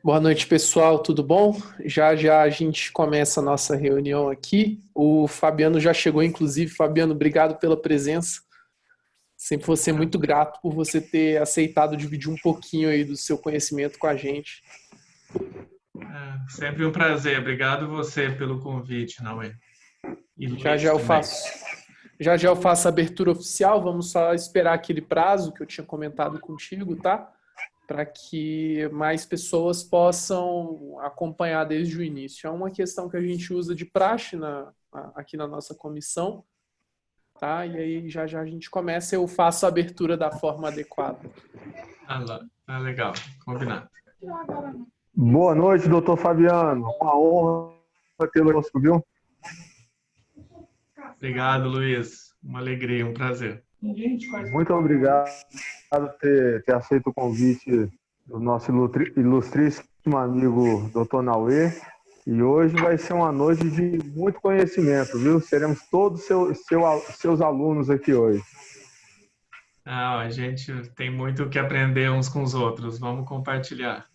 Boa noite, pessoal, tudo bom? Já já a gente começa a nossa reunião aqui. O Fabiano já chegou, inclusive. Fabiano, obrigado pela presença. Sempre vou ser muito grato por você ter aceitado dividir um pouquinho aí do seu conhecimento com a gente. Sempre um prazer. Obrigado você pelo convite, Naue. E Já Luiz já eu também. faço, já já eu faço a abertura oficial. Vamos só esperar aquele prazo que eu tinha comentado contigo, tá? Para que mais pessoas possam acompanhar desde o início. É uma questão que a gente usa de praxe aqui na nossa comissão, tá? E aí já já a gente começa, eu faço a abertura da forma adequada. Legal. Combinado. Boa noite, doutor Fabiano. Uma honra tê-lo conosco, viu? Obrigado, Luiz. Uma alegria, um prazer. Muito obrigado por ter aceito o convite do nosso ilustríssimo amigo doutor Naue. E hoje vai ser uma noite de muito conhecimento, viu? Seremos todos seus alunos aqui hoje. A gente tem muito o que aprender uns com os outros. Vamos compartilhar.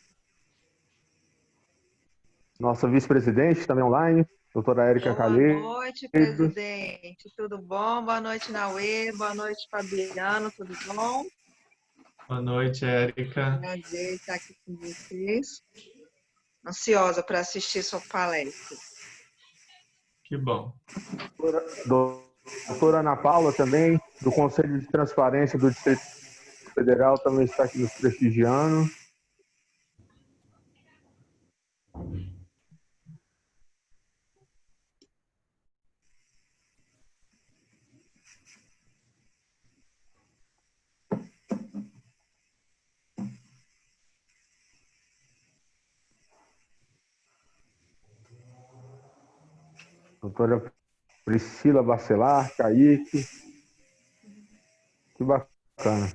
Nossa vice-presidente também online, doutora Érica Calheiros. Boa noite, presidente. Tudo bom? Boa noite, Naue. Boa noite, Fabiano. Tudo bom? Boa noite, Érica. Prazer estar aqui com vocês. Ansiosa para assistir sua palestra. Que bom. Doutora Ana Paula também, do Conselho de Transparência do Distrito Federal, também está aqui nos prestigiando. Doutora Priscila Bacelar, Kaique. Que bacana.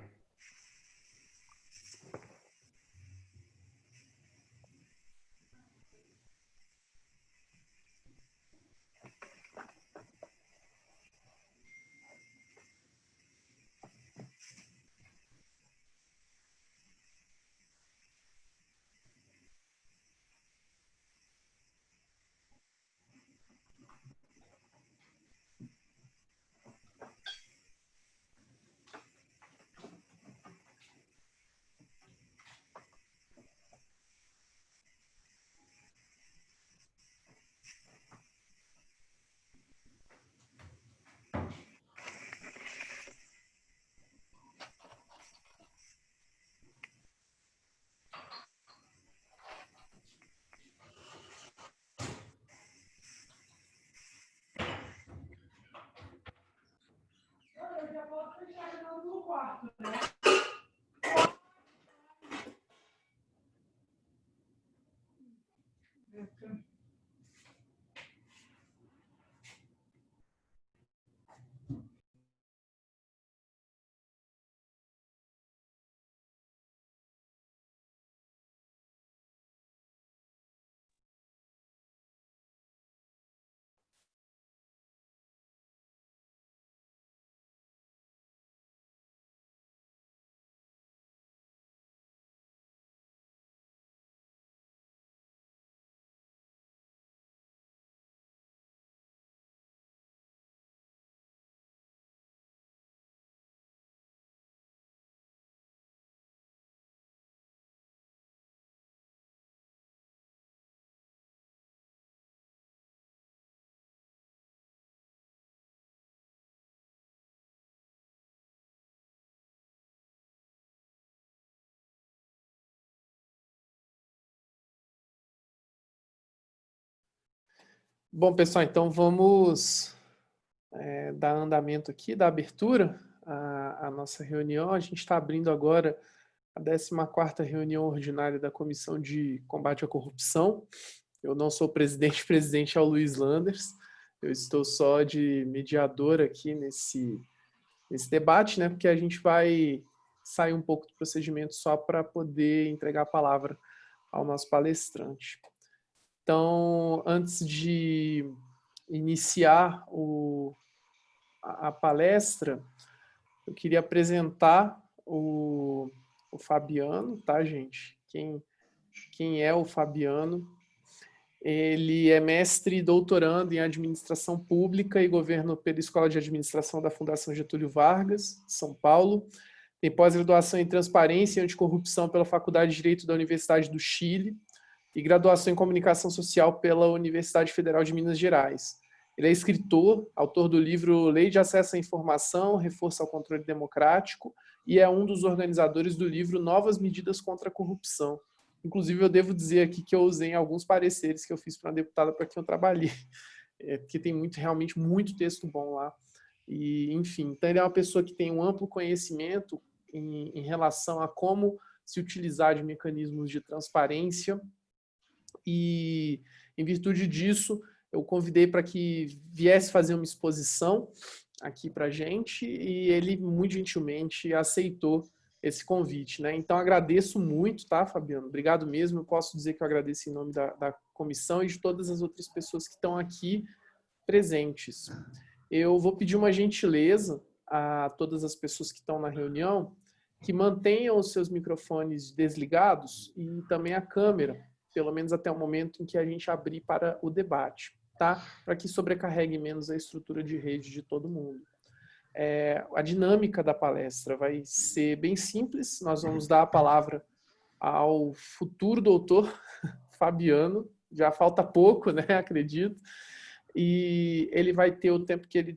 Bom, pessoal, então vamos dar andamento aqui, da abertura à nossa reunião. A gente está abrindo agora a 14ª reunião ordinária da Comissão de Combate à Corrupção. Eu não sou presidente, o presidente é o Luiz Landers. Eu estou só de mediador aqui nesse debate, né? Porque a gente vai sair um pouco do procedimento só para poder entregar a palavra ao nosso palestrante. Então, antes de iniciar a palestra, eu queria apresentar o Fabiano, tá, gente? Quem quem é o Fabiano. Ele é mestre e doutorando em Administração Pública e Governo pela Escola de Administração da Fundação Getúlio Vargas, São Paulo. Tem pós-graduação em Transparência e Anticorrupção pela Faculdade de Direito da Universidade do Chile e graduação em Comunicação Social pela Universidade Federal de Minas Gerais. Ele é escritor, autor do livro Lei de Acesso à Informação, Reforço ao Controle Democrático, e é um dos organizadores do livro Novas Medidas contra a Corrupção. Inclusive, eu devo dizer aqui que eu usei alguns pareceres que eu fiz para uma deputada para quem eu trabalhei, porque tem realmente muito texto bom lá. E, enfim, então ele é uma pessoa que tem um amplo conhecimento em relação a como se utilizar de mecanismos de transparência, e, em virtude disso, eu convidei para que viesse fazer uma exposição aqui para a gente, e ele muito gentilmente aceitou esse convite, né? Então, agradeço muito, tá, Fabiano? Obrigado mesmo. Eu posso dizer que eu agradeço em nome da comissão e de todas as outras pessoas que estão aqui presentes. Eu vou pedir uma gentileza a todas as pessoas que estão na reunião que mantenham os seus microfones desligados e também a câmera, pelo menos até o momento em que a gente abrir para o debate, tá? Para que sobrecarregue menos a estrutura de rede de todo mundo. A dinâmica da palestra vai ser bem simples. Nós vamos dar a palavra ao futuro doutor Fabiano. Já falta pouco, né? Acredito. E ele vai ter o tempo que ele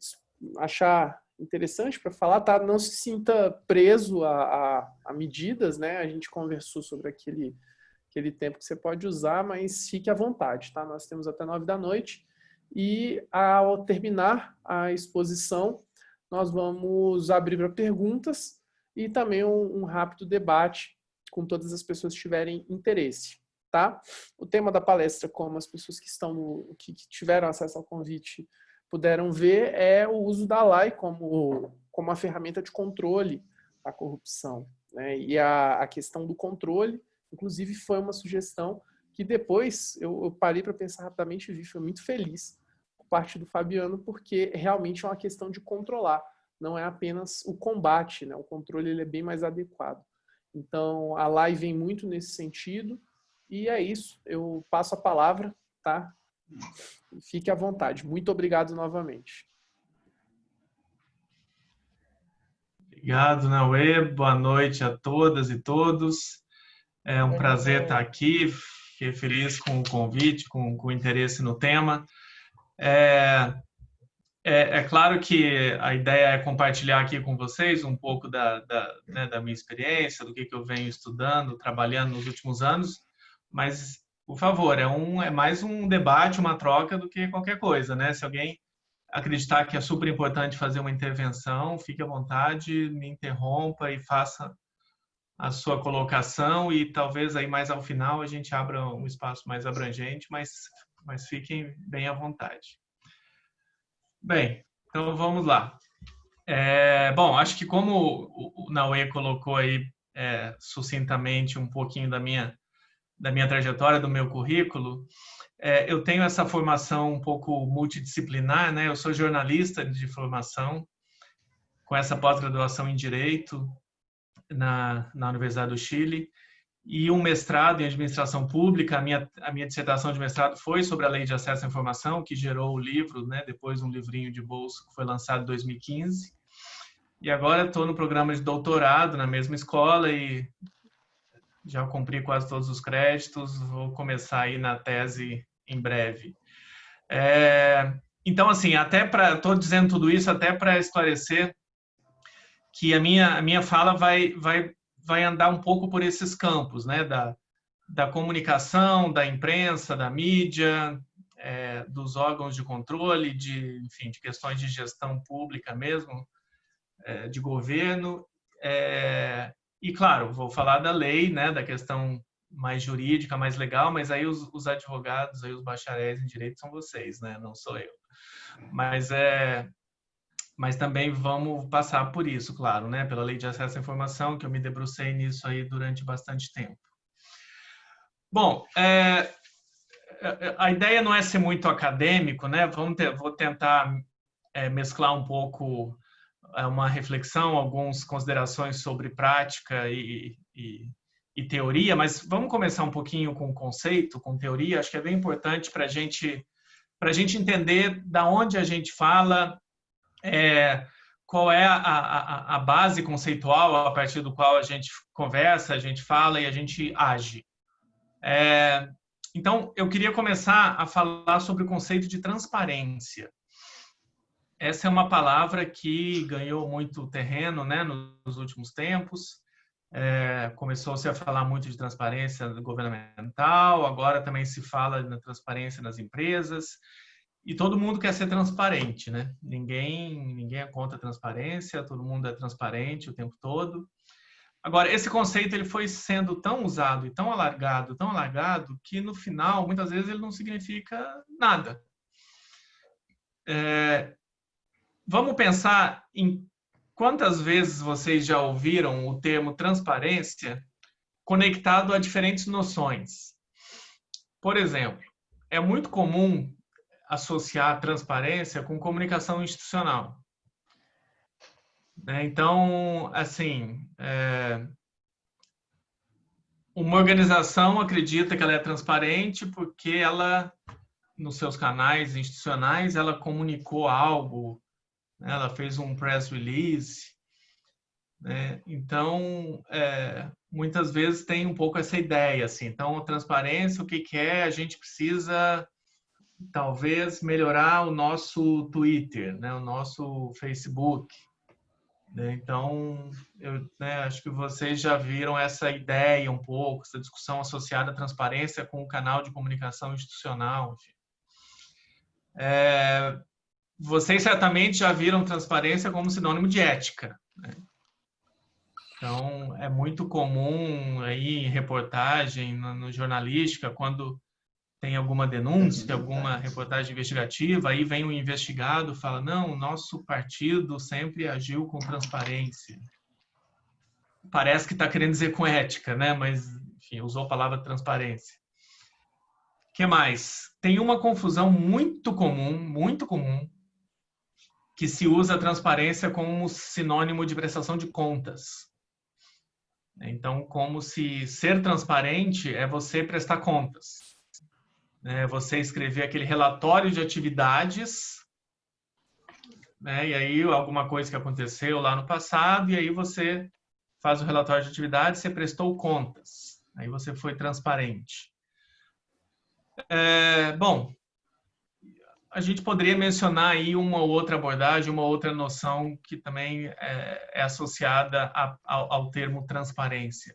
achar interessante para falar, tá? Não se sinta preso a medidas, né? A gente conversou sobre aquele tempo que você pode usar, mas fique à vontade, tá? Nós temos até 21h e ao terminar a exposição, nós vamos abrir para perguntas e também um rápido debate com todas as pessoas que tiverem interesse, tá? O tema da palestra, como as pessoas que que tiveram acesso ao convite puderam ver, é o uso da lei como uma ferramenta de controle da corrupção, né? E a questão do controle, inclusive, foi uma sugestão que depois eu parei para pensar rapidamente e vi, foi muito feliz parte do Fabiano, porque realmente é uma questão de controlar, não é apenas o combate, né? O controle ele é bem mais adequado. Então, a live vem muito nesse sentido, e é isso, eu passo a palavra, tá? Fique à vontade. Muito obrigado novamente. Obrigado, Naue. Boa noite a todas e todos. É um prazer estar aqui, fiquei feliz com o convite, com o interesse no tema. É claro que a ideia é compartilhar aqui com vocês um pouco da minha experiência, do que eu venho estudando, trabalhando nos últimos anos, mas, por favor, é mais um debate, uma troca do que qualquer coisa, né? Se alguém acreditar que é super importante fazer uma intervenção, fique à vontade, me interrompa e faça a sua colocação, e talvez aí mais ao final a gente abra um espaço mais abrangente, mas fiquem bem à vontade. Bem, então vamos lá. Bom, acho que como o Naue colocou aí sucintamente um pouquinho da minha trajetória, do meu currículo, eu tenho essa formação um pouco multidisciplinar, né? Eu sou jornalista de formação, com essa pós-graduação em Direito na Universidade do Chile, e um mestrado em Administração Pública. A minha dissertação de mestrado foi sobre a Lei de Acesso à Informação, que gerou o livro, né? Depois um livrinho de bolso que foi lançado em 2015. E agora estou no programa de doutorado na mesma escola e já cumpri quase todos os créditos, vou começar aí na tese em breve. Então, assim, estou dizendo tudo isso até para esclarecer que a minha fala vai andar um pouco por esses campos, né? Da comunicação, da imprensa, da mídia, dos órgãos de controle, enfim, de questões de gestão pública mesmo, de governo. E, claro, vou falar da lei, né? Da questão mais jurídica, mais legal, mas aí os advogados, aí os bacharéis em direito são vocês, né? Não sou eu. Mas também vamos passar por isso, claro, né? Pela Lei de Acesso à Informação, que eu me debrucei nisso aí durante bastante tempo. Bom, a ideia não é ser muito acadêmico, né? Vou tentar mesclar um pouco uma reflexão, algumas considerações sobre prática e e teoria, mas vamos começar um pouquinho com conceito, com teoria. Acho que é bem importante para a gente entender da onde a gente fala, qual é a base conceitual a partir do qual a gente conversa, a gente fala e a gente age. Então, eu queria começar a falar sobre o conceito de transparência. Essa é uma palavra que ganhou muito terreno, né, nos últimos tempos. Começou-se a falar muito de transparência governamental, agora também se fala na transparência nas empresas. E todo mundo quer ser transparente, né? Ninguém é contra a transparência, todo mundo é transparente o tempo todo. Agora, esse conceito ele foi sendo tão usado e tão alargado, que no final, muitas vezes, ele não significa nada. Vamos pensar em quantas vezes vocês já ouviram o termo transparência conectado a diferentes noções. Por exemplo, é muito comum associar transparência com comunicação institucional. Então, assim, uma organização acredita que ela é transparente porque ela, nos seus canais institucionais, ela comunicou algo, ela fez um press release. Então, muitas vezes tem um pouco essa ideia. Assim. Então, a transparência, o que é? A gente precisa talvez melhorar o nosso Twitter, né? O nosso Facebook. Então, eu acho que vocês já viram essa ideia um pouco, essa discussão associada à transparência com o canal de comunicação institucional. Vocês certamente já viram transparência como sinônimo de ética. Né? Então, é muito comum aí em reportagem, no jornalística, quando tem alguma denúncia, alguma reportagem investigativa, aí vem o investigado e fala, não, o nosso partido sempre agiu com transparência. Parece que está querendo dizer com ética, né? Mas, enfim, usou a palavra transparência. O que mais? Tem uma confusão muito comum, que se usa a transparência como sinônimo de prestação de contas. Então, como se ser transparente é você prestar contas. Você escrever aquele relatório de atividades, né? E aí alguma coisa que aconteceu lá no passado, e aí você faz o relatório de atividades, você prestou contas, aí você foi transparente. Bom, a gente poderia mencionar aí uma outra abordagem, uma outra noção que também é associada ao termo transparência.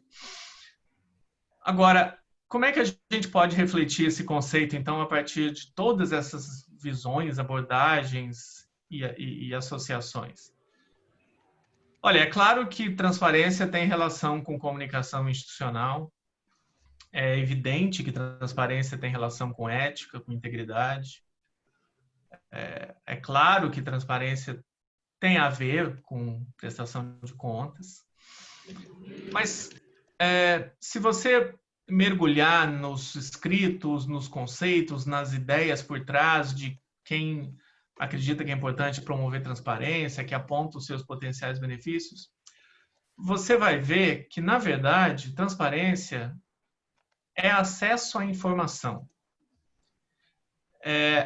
Agora, como é que a gente pode refletir esse conceito, então, a partir de todas essas visões, abordagens e associações? Olha, é claro que transparência tem relação com comunicação institucional. É evidente que transparência tem relação com ética, com integridade. É claro que transparência tem a ver com prestação de contas. Mas, se você mergulhar nos escritos, nos conceitos, nas ideias por trás de quem acredita que é importante promover transparência, que aponta os seus potenciais benefícios, você vai ver que, na verdade, transparência é acesso à informação.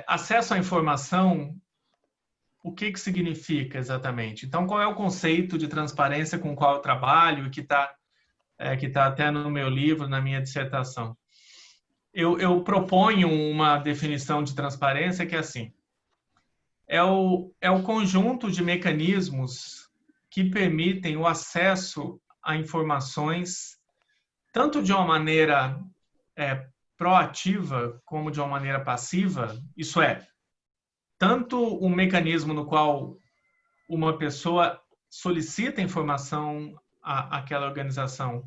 Acesso à informação, o que significa exatamente? Então, qual é o conceito de transparência com o qual eu trabalho e que está até no meu livro, na minha dissertação? Eu proponho uma definição de transparência que é assim: é o conjunto de mecanismos que permitem o acesso a informações tanto de uma maneira proativa como de uma maneira passiva. Isso é, tanto um mecanismo no qual uma pessoa solicita informação àquela organização,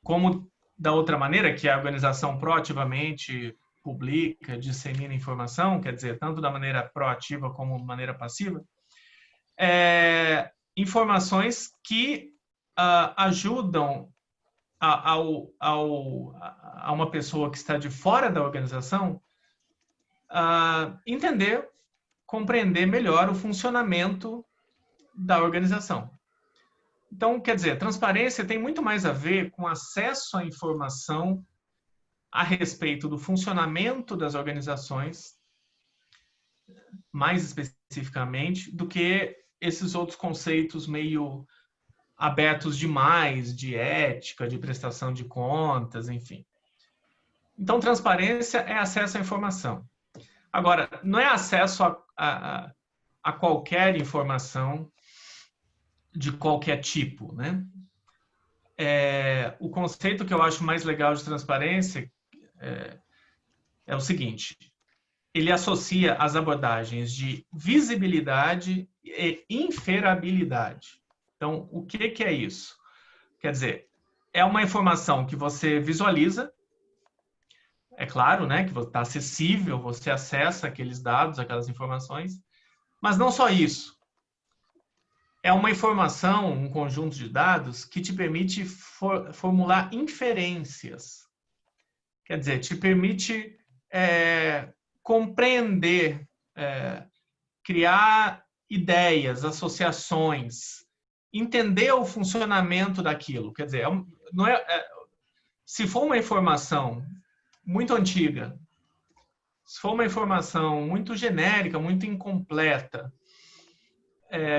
como da outra maneira, que a organização proativamente publica, dissemina informação, quer dizer, tanto da maneira proativa como da maneira passiva, informações que ajudam a uma pessoa que está de fora da organização a entender, compreender melhor o funcionamento da organização. Então, quer dizer, transparência tem muito mais a ver com acesso à informação a respeito do funcionamento das organizações, mais especificamente, do que esses outros conceitos meio abertos demais, de ética, de prestação de contas, enfim. Então, transparência é acesso à informação. Agora, não é acesso a qualquer informação de qualquer tipo, né? O conceito que eu acho mais legal de transparência é o seguinte: ele associa as abordagens de visibilidade e inferabilidade. Então, o que é isso? Quer dizer, é uma informação que você visualiza, é claro, né, que está acessível, você acessa aqueles dados, aquelas informações, mas não só isso. É uma informação, um conjunto de dados que te permite formular inferências. Quer dizer, te permite compreender, criar ideias, associações, entender o funcionamento daquilo. Quer dizer, se for uma informação muito antiga, se for uma informação muito genérica, muito incompleta,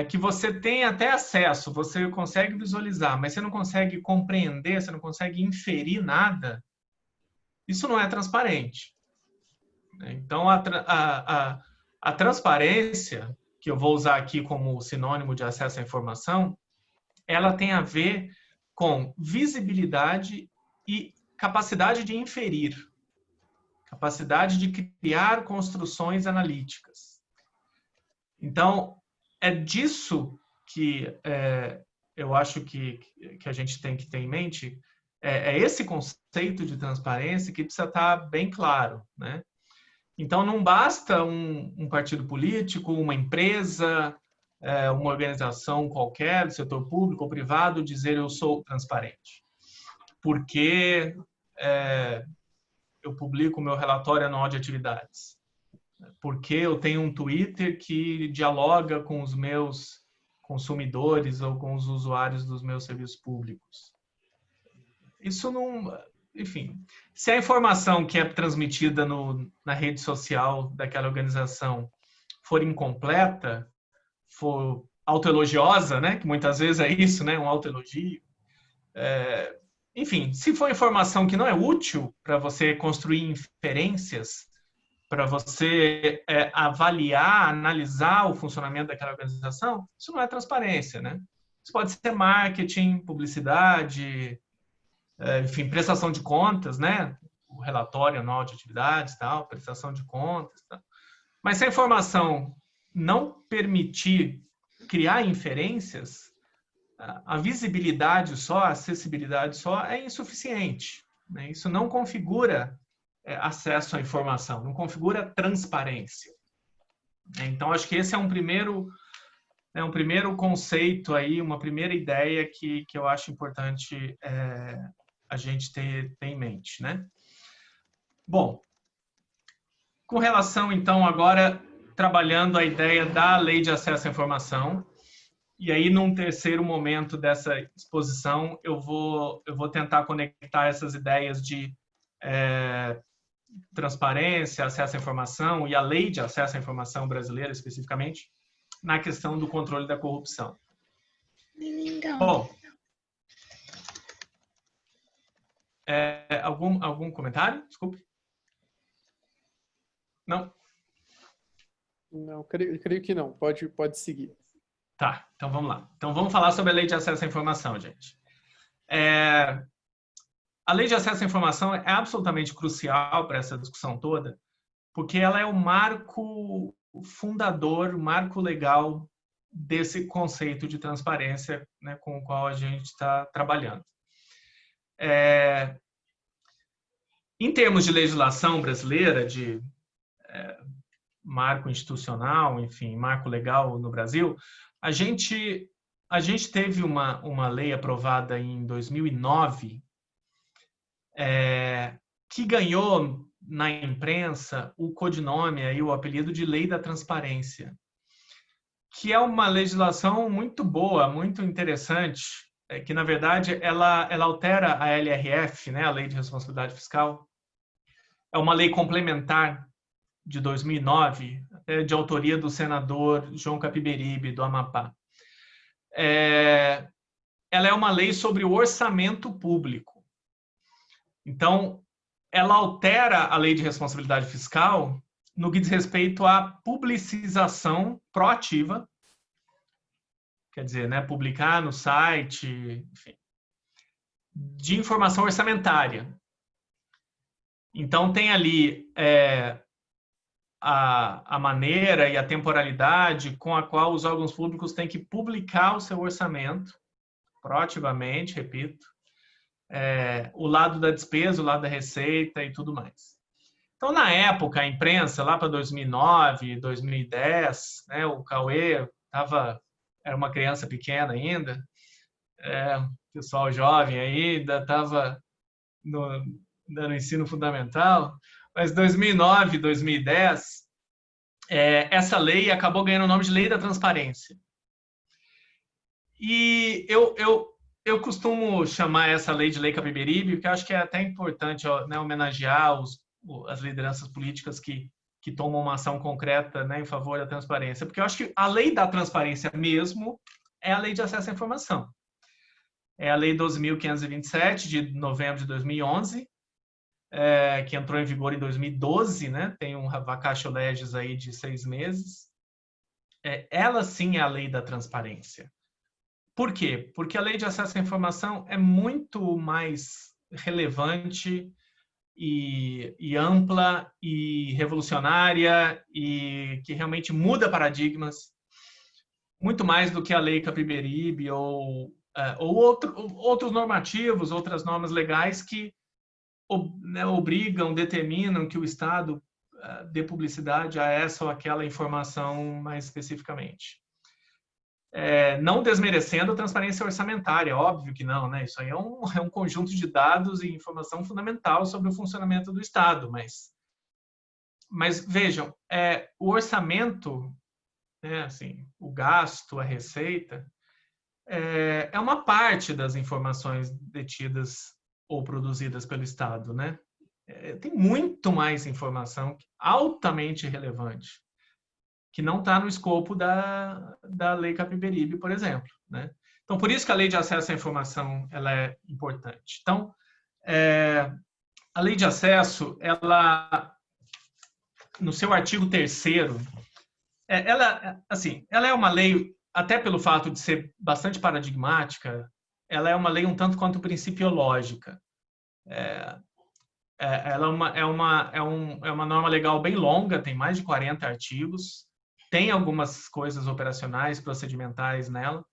que você tem até acesso, você consegue visualizar, mas você não consegue compreender, você não consegue inferir nada, isso não é transparente. Então, a transparência, que eu vou usar aqui como sinônimo de acesso à informação, ela tem a ver com visibilidade e capacidade de inferir, capacidade de criar construções analíticas. Então, é disso que eu acho que a gente tem que ter em mente, é esse conceito de transparência que precisa estar bem claro, né? Então, não basta um partido político, uma empresa, uma organização qualquer, do setor público ou privado, dizer eu sou transparente. Porque eu publico o meu relatório anual de atividades. Porque eu tenho um Twitter que dialoga com os meus consumidores ou com os usuários dos meus serviços públicos. Isso não... Enfim, se a informação que é transmitida na rede social daquela organização for incompleta, for autoelogiosa, né? Que muitas vezes é isso, né? Um autoelogio. Enfim, se for informação que não é útil para você construir inferências, para você avaliar, analisar o funcionamento daquela organização, isso não é transparência, né? Isso pode ser marketing, publicidade, enfim, prestação de contas, né? O relatório anual de atividades, tal, prestação de contas, tal. Mas se a informação não permitir criar inferências, a visibilidade só, a acessibilidade só é insuficiente, né? Isso não configura acesso à informação, não configura transparência. Então, acho que esse é um primeiro conceito aí, uma primeira ideia que eu acho importante a gente ter em mente, né? Bom, com relação, então, agora, trabalhando a ideia da Lei de Acesso à Informação, e aí, num terceiro momento dessa exposição, eu vou tentar conectar essas ideias de transparência, acesso à informação e a Lei de Acesso à Informação brasileira, especificamente, na questão do controle da corrupção. Bom, algum comentário? Desculpe. Não? Não, creio que não. Pode seguir. Tá, então vamos lá. Então vamos falar sobre a Lei de Acesso à Informação, gente. A Lei de Acesso à Informação é absolutamente crucial para essa discussão toda, porque ela é o marco fundador, o marco legal desse conceito de transparência, né, com o qual a gente está trabalhando. Em termos de legislação brasileira, de marco institucional, enfim, marco legal no Brasil, a gente teve uma lei aprovada em 2009 que ganhou na imprensa o codinome, aí, o apelido de Lei da Transparência. que é uma legislação muito boa, muito interessante, que, na verdade, ela altera a LRF, né, a Lei de Responsabilidade Fiscal. É uma lei complementar de 2009, de autoria do senador João Capiberibe, do Amapá. Ela é uma lei sobre o orçamento público. Então, ela altera a Lei de Responsabilidade Fiscal no que diz respeito à publicização proativa, quer dizer, né, publicar no site, enfim, de informação orçamentária. Então, tem ali a maneira e a temporalidade com a qual os órgãos públicos têm que publicar o seu orçamento, proativamente, repito, o lado da despesa, o lado da receita e tudo mais. Então, na época, a imprensa, lá para 2009, 2010, né, o Cauê era uma criança pequena ainda, pessoal jovem aí, ainda estava no ensino fundamental, mas 2009, 2010, essa lei acabou ganhando o nome de Lei da Transparência. E eu costumo chamar essa lei de Lei Capiberibe, porque eu acho que é até importante, né, homenagear as lideranças políticas que tomam uma ação concreta, né, em favor da transparência. Porque eu acho que a lei da transparência mesmo é a Lei de Acesso à Informação. É a Lei 12.527, de novembro de 2011, que entrou em vigor em 2012, né? Tem um vacatio legis aí de 6 meses. Ela sim é a lei da transparência. Por quê? Porque a lei de acesso à informação é muito mais relevante e ampla e revolucionária e que realmente muda paradigmas, muito mais do que a lei Capiberibe ou outros normativos, outras normas legais que obrigam, determinam que o Estado dê publicidade a essa ou aquela informação mais especificamente. Não desmerecendo a transparência orçamentária, óbvio que não, né? Isso aí é um conjunto de dados e informação fundamental sobre o funcionamento do Estado, mas vejam, o orçamento, assim, o gasto, a receita, é uma parte das informações detidas ou produzidas pelo Estado, né? Tem muito mais informação altamente relevante que não está no escopo da Lei Capiberibe, por exemplo, né? Então, por isso que a Lei de Acesso à Informação ela é importante. Então, a Lei de Acesso, ela, no seu artigo 3º, ela é uma lei, até pelo fato de ser bastante paradigmática, ela é uma lei um tanto quanto principiológica. Ela é uma norma legal bem longa, tem mais de 40 artigos, tem algumas coisas operacionais, procedimentais nela,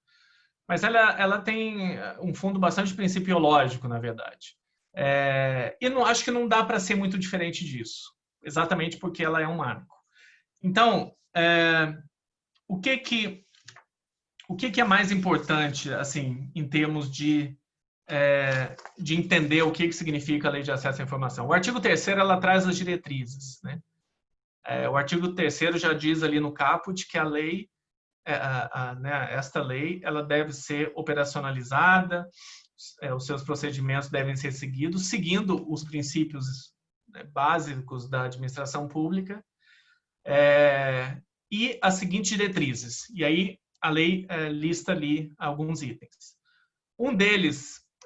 mas ela tem um fundo bastante principiológico, na verdade. E acho que não dá para ser muito diferente disso, exatamente porque ela é um marco. Então, o que é mais importante, assim, em termos de entender o que significa a Lei de Acesso à Informação? O artigo 3º, ela traz as diretrizes, né? O artigo 3º já diz ali no caput que a lei, esta lei, ela deve ser operacionalizada, os seus procedimentos devem ser seguidos, seguindo os princípios, né, básicos da administração pública, e as seguintes diretrizes. E aí a lei lista ali alguns itens.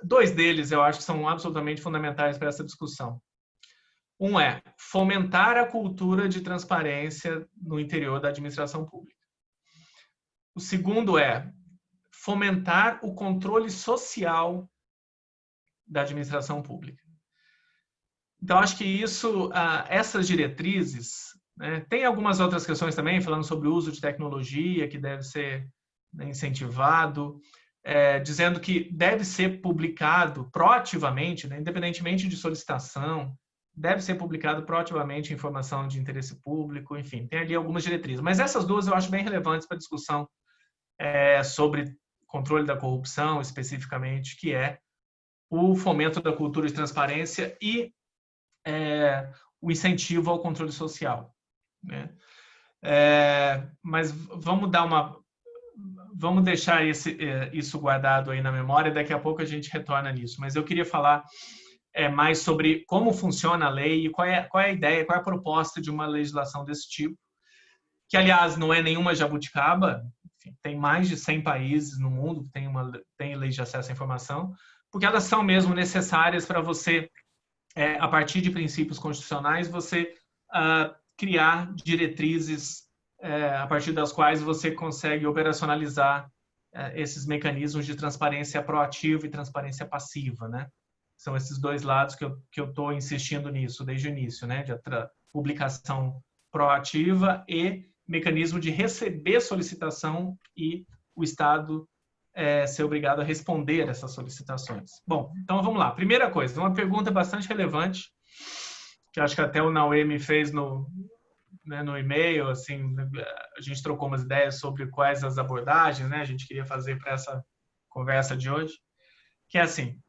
Dois deles eu acho que são absolutamente fundamentais para essa discussão. Um é fomentar a cultura de transparência no interior da administração pública. O segundo é fomentar o controle social da administração pública. Então, acho que essas diretrizes, né, tem algumas outras questões também, falando sobre o uso de tecnologia, que deve ser, né, incentivado, dizendo que deve ser publicado proativamente, né, independentemente de solicitação, deve ser publicado proativamente informação de interesse público, enfim, tem ali algumas diretrizes. Mas essas duas eu acho bem relevantes para a discussão sobre controle da corrupção, especificamente, que é o fomento da cultura de transparência e o incentivo ao controle social, né? Mas vamos deixar isso guardado aí na memória, daqui a pouco a gente retorna nisso. Mas eu queria falar mais sobre como funciona a lei e qual é a ideia, qual é a proposta de uma legislação desse tipo, que, aliás, não é nenhuma jabuticaba. Enfim, tem mais de 100 países no mundo que tem lei de acesso à informação, porque elas são mesmo necessárias para você, a partir de princípios constitucionais, você criar diretrizes a partir das quais você consegue operacionalizar esses mecanismos de transparência proativa e transparência passiva, né? São esses dois lados que eu estou insistindo nisso desde o início, né? De publicação proativa e mecanismo de receber solicitação e o Estado ser obrigado a responder essas solicitações. Bom, então vamos lá. Primeira coisa, uma pergunta bastante relevante, que acho que até o Naue me fez no e-mail, assim, a gente trocou umas ideias sobre quais as abordagens, né, a gente queria fazer para essa conversa de hoje, que é assim,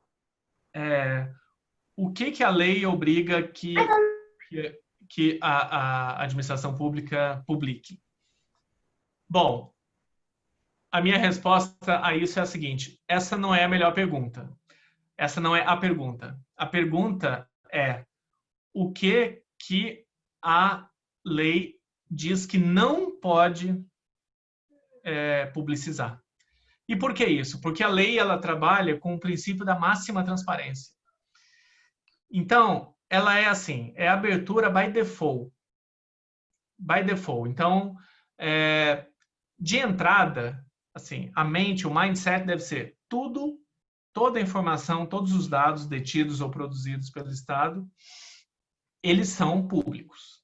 o que a lei obriga que a administração pública publique? Bom, a minha resposta a isso é a seguinte: essa não é a melhor pergunta. Essa não é a pergunta. A pergunta é o que a lei diz que não pode publicizar. E por que isso? Porque a lei ela trabalha com o princípio da máxima transparência. Então, ela é assim, é abertura by default. By default. Então, de entrada, assim, a mente, o mindset deve ser toda a informação, todos os dados detidos ou produzidos pelo Estado, eles são públicos.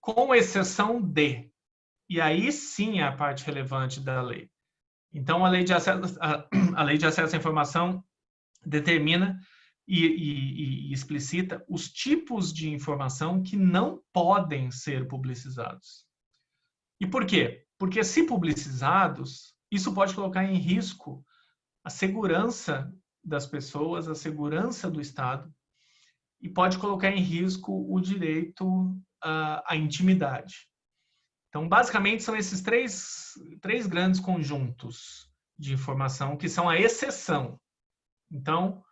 Com exceção de, e aí sim é a parte relevante da lei. Então, a lei de acesso à informação determina e explicita os tipos de informação que não podem ser publicizados. E por quê? Porque se publicizados, isso pode colocar em risco a segurança das pessoas, a segurança do Estado, e pode colocar em risco o direito à intimidade. Então, basicamente, são esses três grandes conjuntos de informação que são a exceção. Então,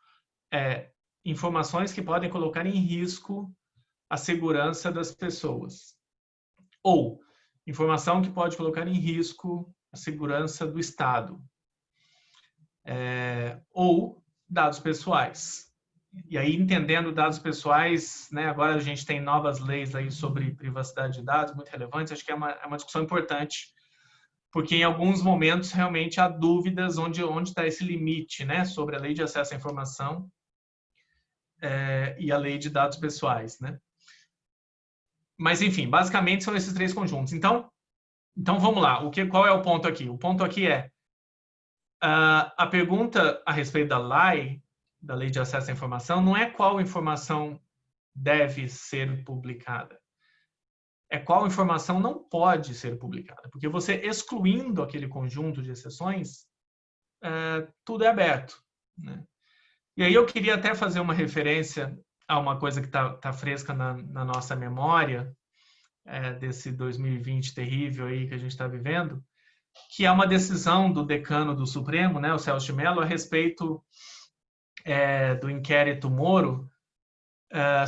informações que podem colocar em risco a segurança das pessoas. Ou informação que pode colocar em risco a segurança do Estado. Ou dados pessoais. E aí, entendendo dados pessoais, né, agora a gente tem novas leis aí sobre privacidade de dados, muito relevantes, acho que é uma discussão importante, porque em alguns momentos realmente há dúvidas onde está esse limite, né, sobre a lei de acesso à informação e a lei de dados pessoais, né? Mas, enfim, basicamente são esses três conjuntos. Então vamos lá. Qual é o ponto aqui? O ponto aqui é a pergunta a respeito da lei de acesso à informação, não é qual informação deve ser publicada. É qual informação não pode ser publicada. Porque você excluindo aquele conjunto de exceções, tudo é aberto, né? E aí eu queria até fazer uma referência a uma coisa que tá fresca na nossa memória, desse 2020 terrível aí que a gente está vivendo, que é uma decisão do decano do Supremo, né, o Celso de Mello, a respeito do inquérito Moro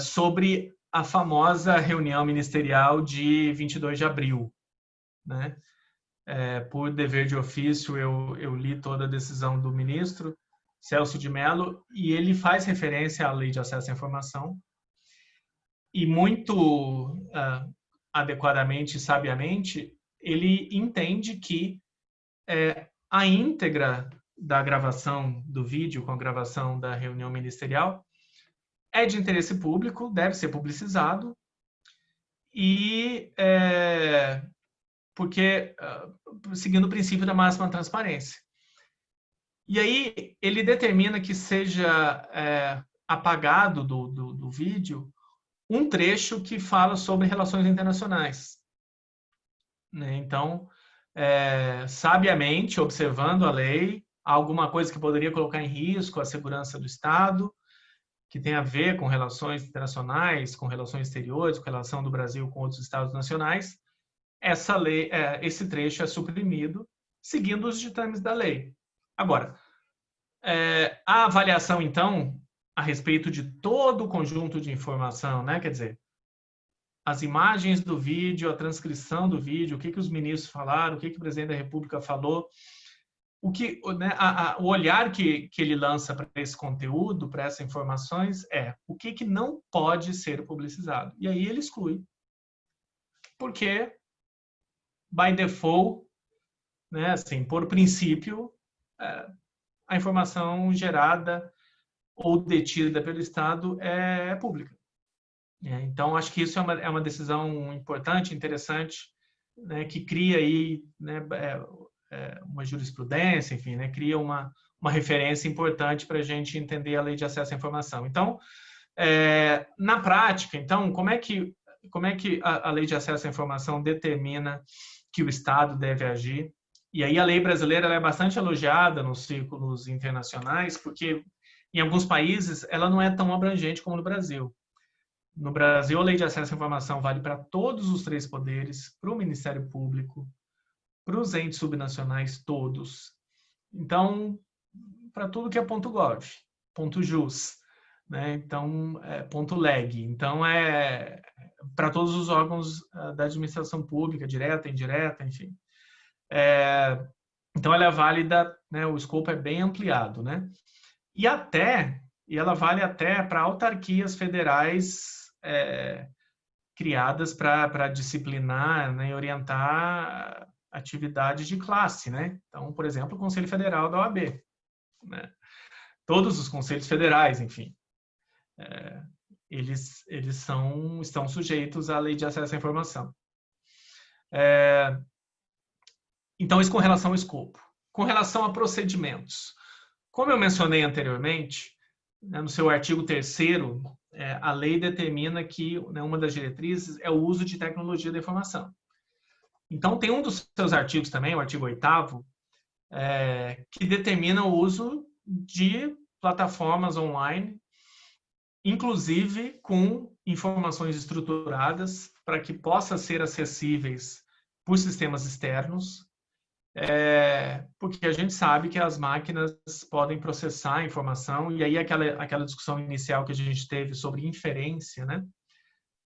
sobre a famosa reunião ministerial de 22 de abril. Né? Por dever de ofício, eu li toda a decisão do ministro Celso de Mello e ele faz referência à lei de acesso à informação e muito adequadamente e sabiamente, ele entende que a íntegra da gravação do vídeo com a gravação da reunião ministerial é de interesse público, deve ser publicizado e porque seguindo o princípio da máxima transparência. E aí ele determina que seja apagado do vídeo um trecho que fala sobre relações internacionais. Né? Então, sabiamente, observando a lei, alguma coisa que poderia colocar em risco a segurança do Estado, que tem a ver com relações internacionais, com relações exteriores, com relação do Brasil com outros Estados nacionais, esse trecho é suprimido, seguindo os ditames da lei. Agora, a avaliação, então, a respeito de todo o conjunto de informação, né? Quer dizer, as imagens do vídeo, a transcrição do vídeo, o que os ministros falaram, o que o presidente da República falou, o olhar que ele lança para esse conteúdo, para essas informações, o que não pode ser publicizado. E aí ele exclui. Porque, by default, né, assim, por princípio, a informação gerada ou detida pelo Estado é pública. Então, acho que isso é uma decisão importante, interessante, né, que cria aí, né, uma jurisprudência, enfim, né, cria uma referência importante para a gente entender a Lei de Acesso à Informação. Então, na prática, então, como é que a Lei de Acesso à Informação determina que o Estado deve agir? E aí a lei brasileira ela é bastante elogiada nos círculos internacionais, porque em alguns países ela não é tão abrangente como no Brasil. No Brasil, a Lei de Acesso à Informação vale para todos os 3 poderes, para o Ministério Público, para os entes subnacionais todos. Então, para tudo que é .gov, .jus, né? Então, .leg. Então, para todos os órgãos da administração pública, direta, indireta, enfim. Então, ela é válida, né? O escopo é bem ampliado, né? E ela vale até para autarquias federais criadas para disciplinar, né, e orientar atividades de classe, né? Então, por exemplo, o Conselho Federal da OAB, né? Todos os conselhos federais, enfim, eles estão sujeitos à Lei de Acesso à Informação. Então, isso com relação ao escopo. Com relação a procedimentos, como eu mencionei anteriormente, né, no seu artigo 3º, a lei determina que, né, uma das diretrizes é o uso de tecnologia da informação. Então, tem um dos seus artigos também, o artigo 8º, que determina o uso de plataformas online, inclusive com informações estruturadas para que possam ser acessíveis por sistemas externos, porque a gente sabe que as máquinas podem processar a informação, e aí aquela discussão inicial que a gente teve sobre inferência, né?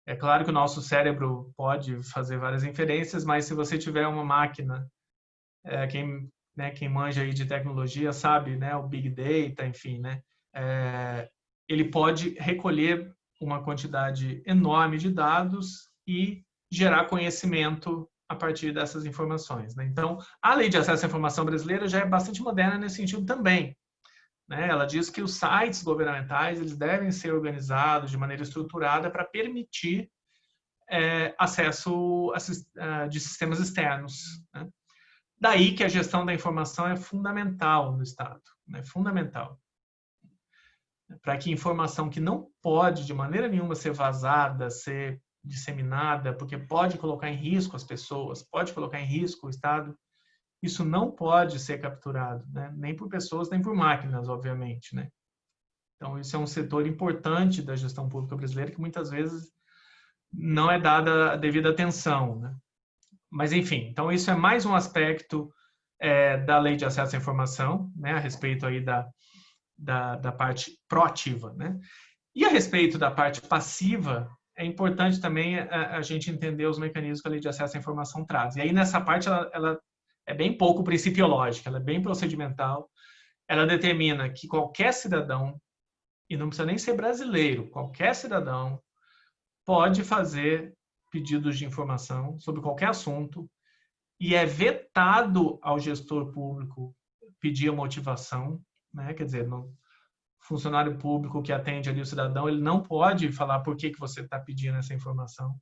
É claro que o nosso cérebro pode fazer várias inferências, mas se você tiver uma máquina, quem manja aí de tecnologia sabe, né, o Big Data, enfim, né, ele pode recolher uma quantidade enorme de dados e gerar conhecimento a partir dessas informações, né? Então, a Lei de Acesso à Informação brasileira já é bastante moderna nesse sentido também, né? Ela diz que os sites governamentais eles devem ser organizados de maneira estruturada para permitir acesso de sistemas externos, né? Daí que a gestão da informação é fundamental no Estado, né? Fundamental. Para que informação que não pode de maneira nenhuma ser vazada, ser disseminada, porque pode colocar em risco as pessoas, pode colocar em risco o Estado, isso não pode ser capturado, né? Nem por pessoas, nem por máquinas, obviamente, né? Então, isso é um setor importante da gestão pública brasileira que muitas vezes não é dada a devida atenção, né? Mas, enfim, então isso é mais um aspecto da Lei de Acesso à Informação, né? A respeito aí da parte proativa, né? E a respeito da parte passiva, é importante também a gente entender os mecanismos que a Lei de Acesso à Informação traz. E aí, nessa parte, ela é bem pouco principiológica, ela é bem procedimental. Ela determina que qualquer cidadão, e não precisa nem ser brasileiro, qualquer cidadão pode fazer pedidos de informação sobre qualquer assunto e é vetado ao gestor público pedir a motivação, né? Quer dizer, no funcionário público que atende ali o cidadão, ele não pode falar por que você está pedindo essa informação.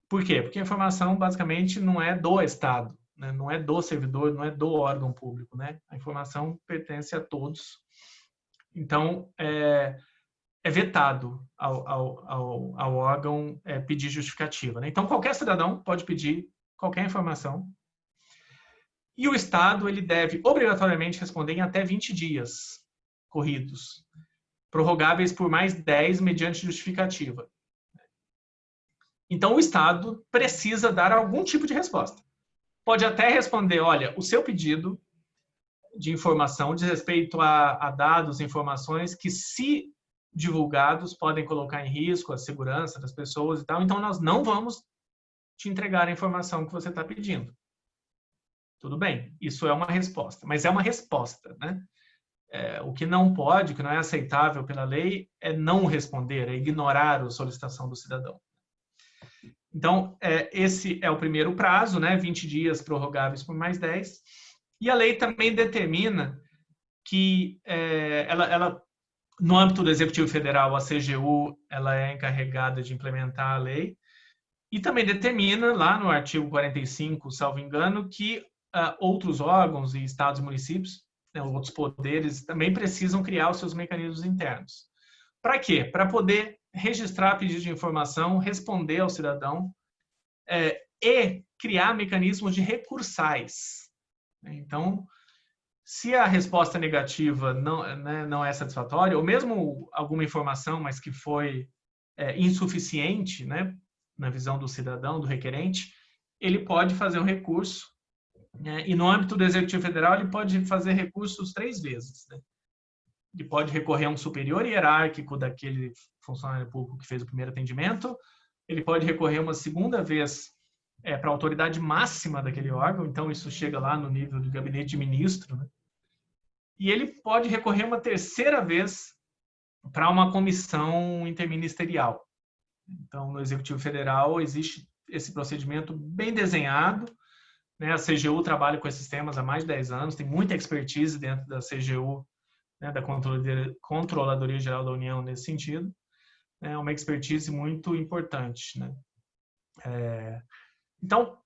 Por quê? Porque a informação, basicamente, não é do Estado, né? Não é do servidor, não é do órgão público, né? A informação pertence a todos. Então, é vetado ao órgão pedir justificativa, né? Então, qualquer cidadão pode pedir qualquer informação e o Estado ele deve obrigatoriamente responder em até 20 dias corridos, prorrogáveis por mais 10 mediante justificativa. Então, o Estado precisa dar algum tipo de resposta. Pode até responder, olha, o seu pedido de informação diz respeito a dados, informações que, se divulgados, podem colocar em risco a segurança das pessoas e tal, então nós não vamos te entregar a informação que você está pedindo. Tudo bem, isso é uma resposta, mas é uma resposta, né? O que não pode, o que não é aceitável pela lei, é não responder, é ignorar a solicitação do cidadão. Então, esse é o primeiro prazo, né? 20 dias prorrogáveis por mais 10. E a lei também determina que no âmbito do Executivo Federal, a CGU, ela é encarregada de implementar a lei, e também determina, lá no artigo 45, salvo engano, que outros órgãos e estados e municípios, né, outros poderes, também precisam criar os seus mecanismos internos. Para quê? Para poder registrar pedidos de informação, responder ao cidadão e criar mecanismos de recursais. Então, se a resposta negativa não é satisfatória, ou mesmo alguma informação, mas que foi insuficiente, né, na visão do cidadão, do requerente, ele pode fazer um recurso, né, e no âmbito do Executivo Federal ele pode fazer recursos 3 vezes. Né? Ele pode recorrer a um superior hierárquico daquele funcionário público que fez o primeiro atendimento, ele pode recorrer uma segunda vez para a autoridade máxima daquele órgão, então isso chega lá no nível do gabinete de ministro, né? E ele pode recorrer uma terceira vez para uma comissão interministerial. Então, no Executivo Federal existe esse procedimento bem desenhado, né? A CGU trabalha com esses temas há mais de 10 anos, tem muita expertise dentro da CGU, né, da Controladoria Geral da União nesse sentido. É uma expertise muito importante, né? Então,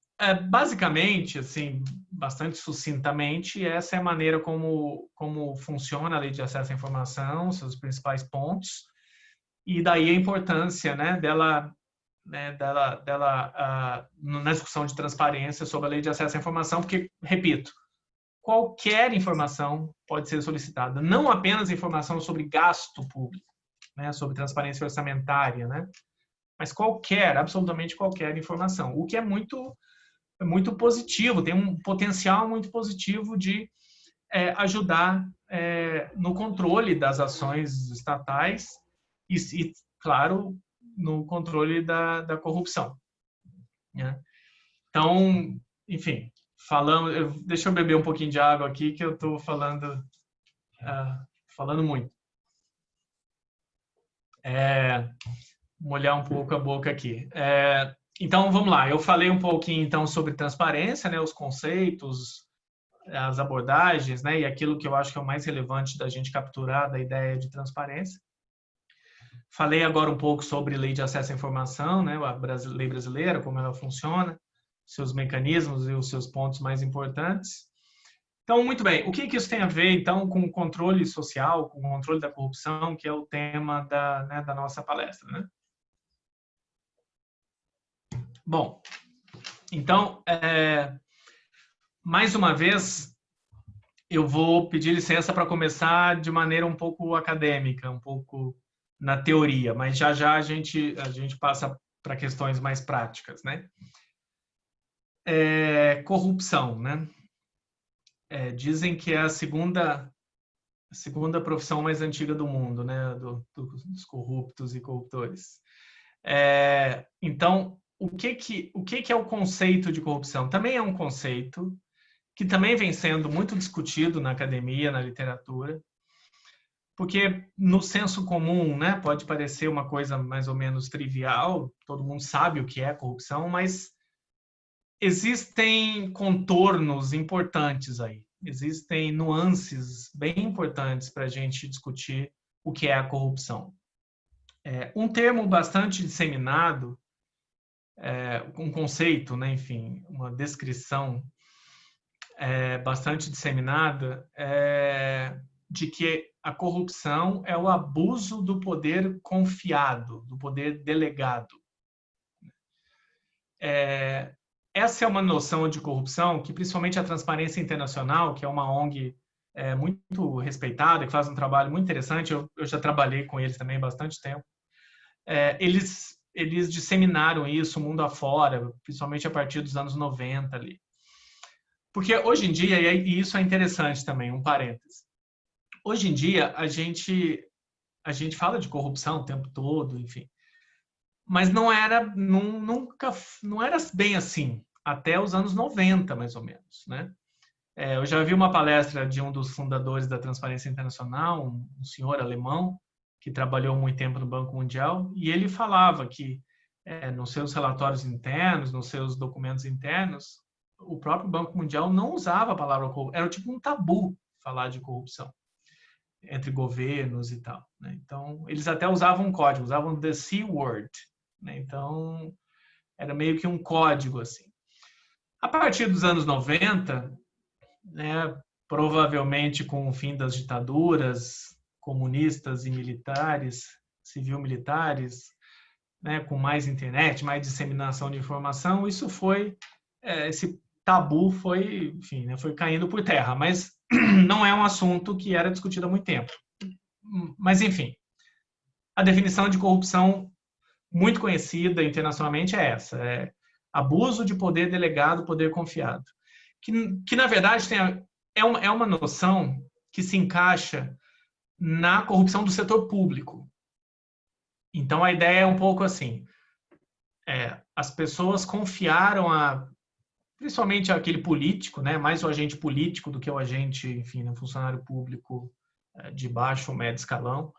basicamente, assim, bastante sucintamente, essa é a maneira como funciona a Lei de Acesso à Informação, seus principais pontos, e daí a importância, né, dela na discussão de transparência sobre a Lei de Acesso à Informação, porque, repito, qualquer informação pode ser solicitada, não apenas informação sobre gasto público, né, sobre transparência orçamentária, né, mas absolutamente qualquer informação, o que é muito positivo, tem um potencial muito positivo de ajudar no controle das ações estatais e, claro, no controle da corrupção. Né? Então, enfim, deixa eu beber um pouquinho de água aqui, que eu estou falando muito. Molhar um pouco a boca aqui. Então, vamos lá. Eu falei um pouquinho, então, sobre transparência, né, os conceitos, as abordagens, né, e aquilo que eu acho que é o mais relevante da gente capturar da ideia de transparência. Falei agora um pouco sobre lei de acesso à informação, né, a lei brasileira, como ela funciona, seus mecanismos e os seus pontos mais importantes. Então, muito bem. O que isso tem a ver, então, com o controle social, com o controle da corrupção, que é o tema da nossa palestra, né? Bom, então, mais uma vez, eu vou pedir licença para começar de maneira um pouco acadêmica, um pouco na teoria, mas já a gente passa para questões mais práticas, né? Corrupção, né? Dizem que é a segunda profissão mais antiga do mundo, né? Dos corruptos e corruptores. Então, o que é o conceito de corrupção? Também é um conceito que também vem sendo muito discutido na academia, na literatura, porque no senso comum, né, pode parecer uma coisa mais ou menos trivial, todo mundo sabe o que é corrupção, mas existem contornos importantes aí, existem nuances bem importantes para a gente discutir o que é a corrupção. Um termo bastante disseminado, um conceito, né, enfim, uma descrição bastante disseminada de que a corrupção é o abuso do poder confiado, do poder delegado. Essa é uma noção de corrupção que, principalmente a Transparência Internacional, que é uma ONG muito respeitada, que faz um trabalho muito interessante, eu já trabalhei com eles também há bastante tempo, eles eles disseminaram isso mundo afora, principalmente a partir dos anos 90 ali. Porque hoje em dia, e isso é interessante também, um parêntese, hoje em dia a gente fala de corrupção o tempo todo, enfim, mas não era bem assim, até os anos 90, mais ou menos, né? Eu já vi uma palestra de um dos fundadores da Transparência Internacional, um senhor alemão, que trabalhou muito tempo no Banco Mundial, e ele falava que nos seus relatórios internos, nos seus documentos internos, o próprio Banco Mundial não usava a palavra corrupção, era tipo um tabu falar de corrupção entre governos e tal, né? Então, eles até usavam um código, usavam the C-word, né? Então, era meio que um código, assim. A partir dos anos 90, né, provavelmente com o fim das ditaduras comunistas e militares, civil-militares, né, com mais internet, mais disseminação de informação, isso foi, esse tabu foi, enfim, né, foi caindo por terra, mas não é um assunto que era discutido há muito tempo. Mas, enfim, a definição de corrupção muito conhecida internacionalmente é essa, abuso de poder delegado, poder confiado, que na verdade é uma noção que se encaixa na corrupção do setor público. Então, a ideia é um pouco assim, as pessoas confiaram principalmente aquele político, né, mais o agente político do que o agente, enfim, funcionário público de baixo ou médio escalão.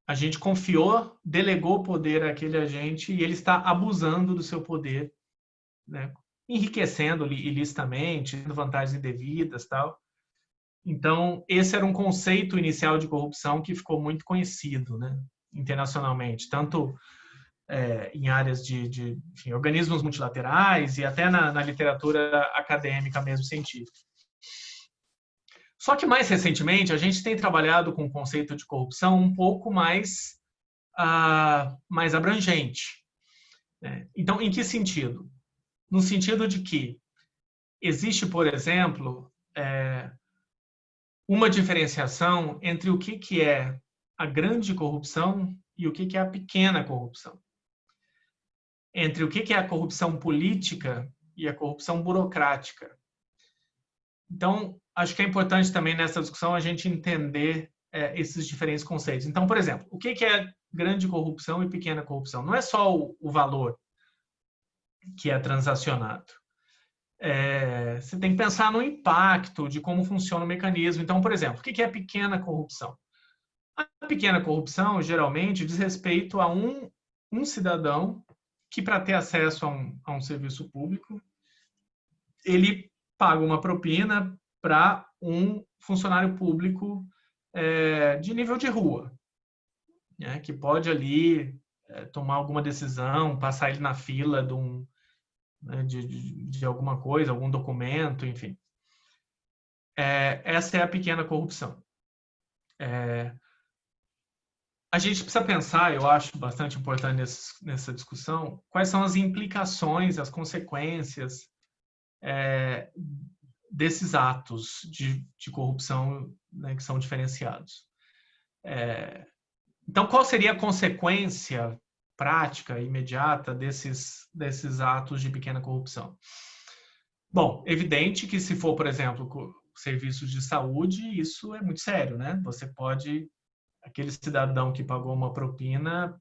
A gente confiou, delegou poder àquele agente e ele está abusando do seu poder, né, enriquecendo ilicitamente, tendo vantagens indevidas, tal. Então, esse era um conceito inicial de corrupção que ficou muito conhecido, né, internacionalmente, tanto em áreas de enfim, organismos multilaterais e até na literatura acadêmica mesmo, científica. Só que mais recentemente a gente tem trabalhado com o conceito de corrupção um pouco mais abrangente, né? Então, em que sentido? No sentido de que existe, por exemplo, uma diferenciação entre o que é a grande corrupção e o que é a pequena corrupção. Entre o que é a corrupção política e a corrupção burocrática. Então, acho que é importante também nessa discussão a gente entender esses diferentes conceitos. Então, por exemplo, o que é grande corrupção e pequena corrupção? Não é só o valor que é transacionado. Você tem que pensar no impacto de como funciona o mecanismo. Então, por exemplo, o que é pequena corrupção? A pequena corrupção, geralmente, diz respeito a um cidadão que, para ter acesso a um serviço público, ele paga uma propina para um funcionário público de nível de rua, né, que pode ali tomar alguma decisão, passar ele na fila de alguma coisa, algum documento, enfim. Essa é a pequena corrupção. A gente precisa pensar, eu acho bastante importante nessa discussão, quais são as implicações, as consequências desses atos de corrupção, né, que são diferenciados. Então, qual seria a consequência prática, imediata, desses atos de pequena corrupção? Bom, evidente que se for, por exemplo, serviços de saúde, isso é muito sério, né? Aquele cidadão que pagou uma propina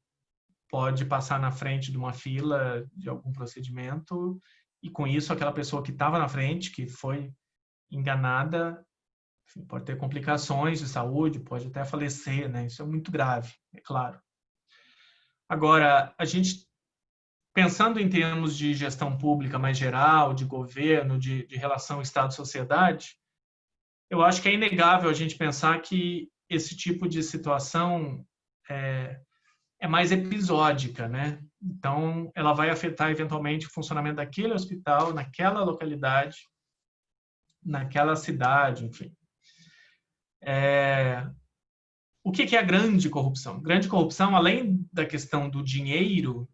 pode passar na frente de uma fila de algum procedimento e, com isso, aquela pessoa que estava na frente, que foi enganada, enfim, pode ter complicações de saúde, pode até falecer, né? Isso é muito grave, é claro. Agora, a gente, pensando em termos de gestão pública mais geral, de governo, de relação Estado-sociedade, eu acho que é inegável a gente pensar que esse tipo de situação é mais episódica, né? Então, ela vai afetar eventualmente o funcionamento daquele hospital, naquela localidade, naquela cidade, enfim. O que é a grande corrupção? Grande corrupção, além da questão do dinheiro,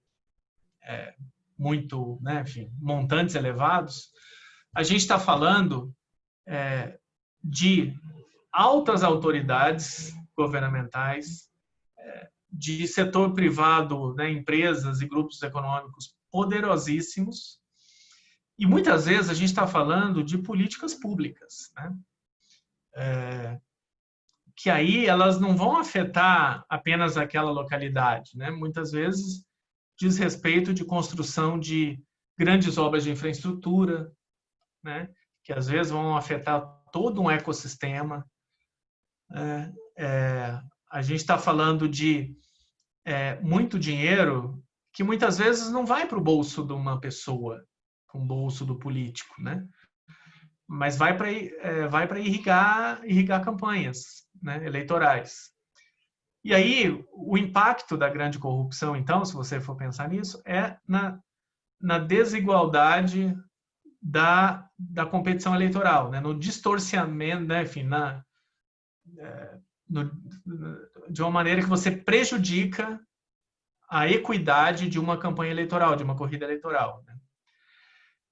muito, né, enfim, montantes elevados, a gente está falando de altas autoridades governamentais de setor privado, né, empresas e grupos econômicos poderosíssimos. E muitas vezes a gente está falando de políticas públicas, né? Que aí elas não vão afetar apenas aquela localidade, né? Muitas vezes diz respeito de construção de grandes obras de infraestrutura, né? Que às vezes vão afetar todo um ecossistema. A gente está falando de muito dinheiro que muitas vezes não vai para o bolso de uma pessoa, para o bolso do político, né? Mas vai para irrigar campanhas, né, eleitorais. E aí, o impacto da grande corrupção, então, se você for pensar nisso, é na desigualdade da competição eleitoral, né, no distorcimento, né, enfim, de uma maneira que você prejudica a equidade de uma campanha eleitoral, de uma corrida eleitoral, né?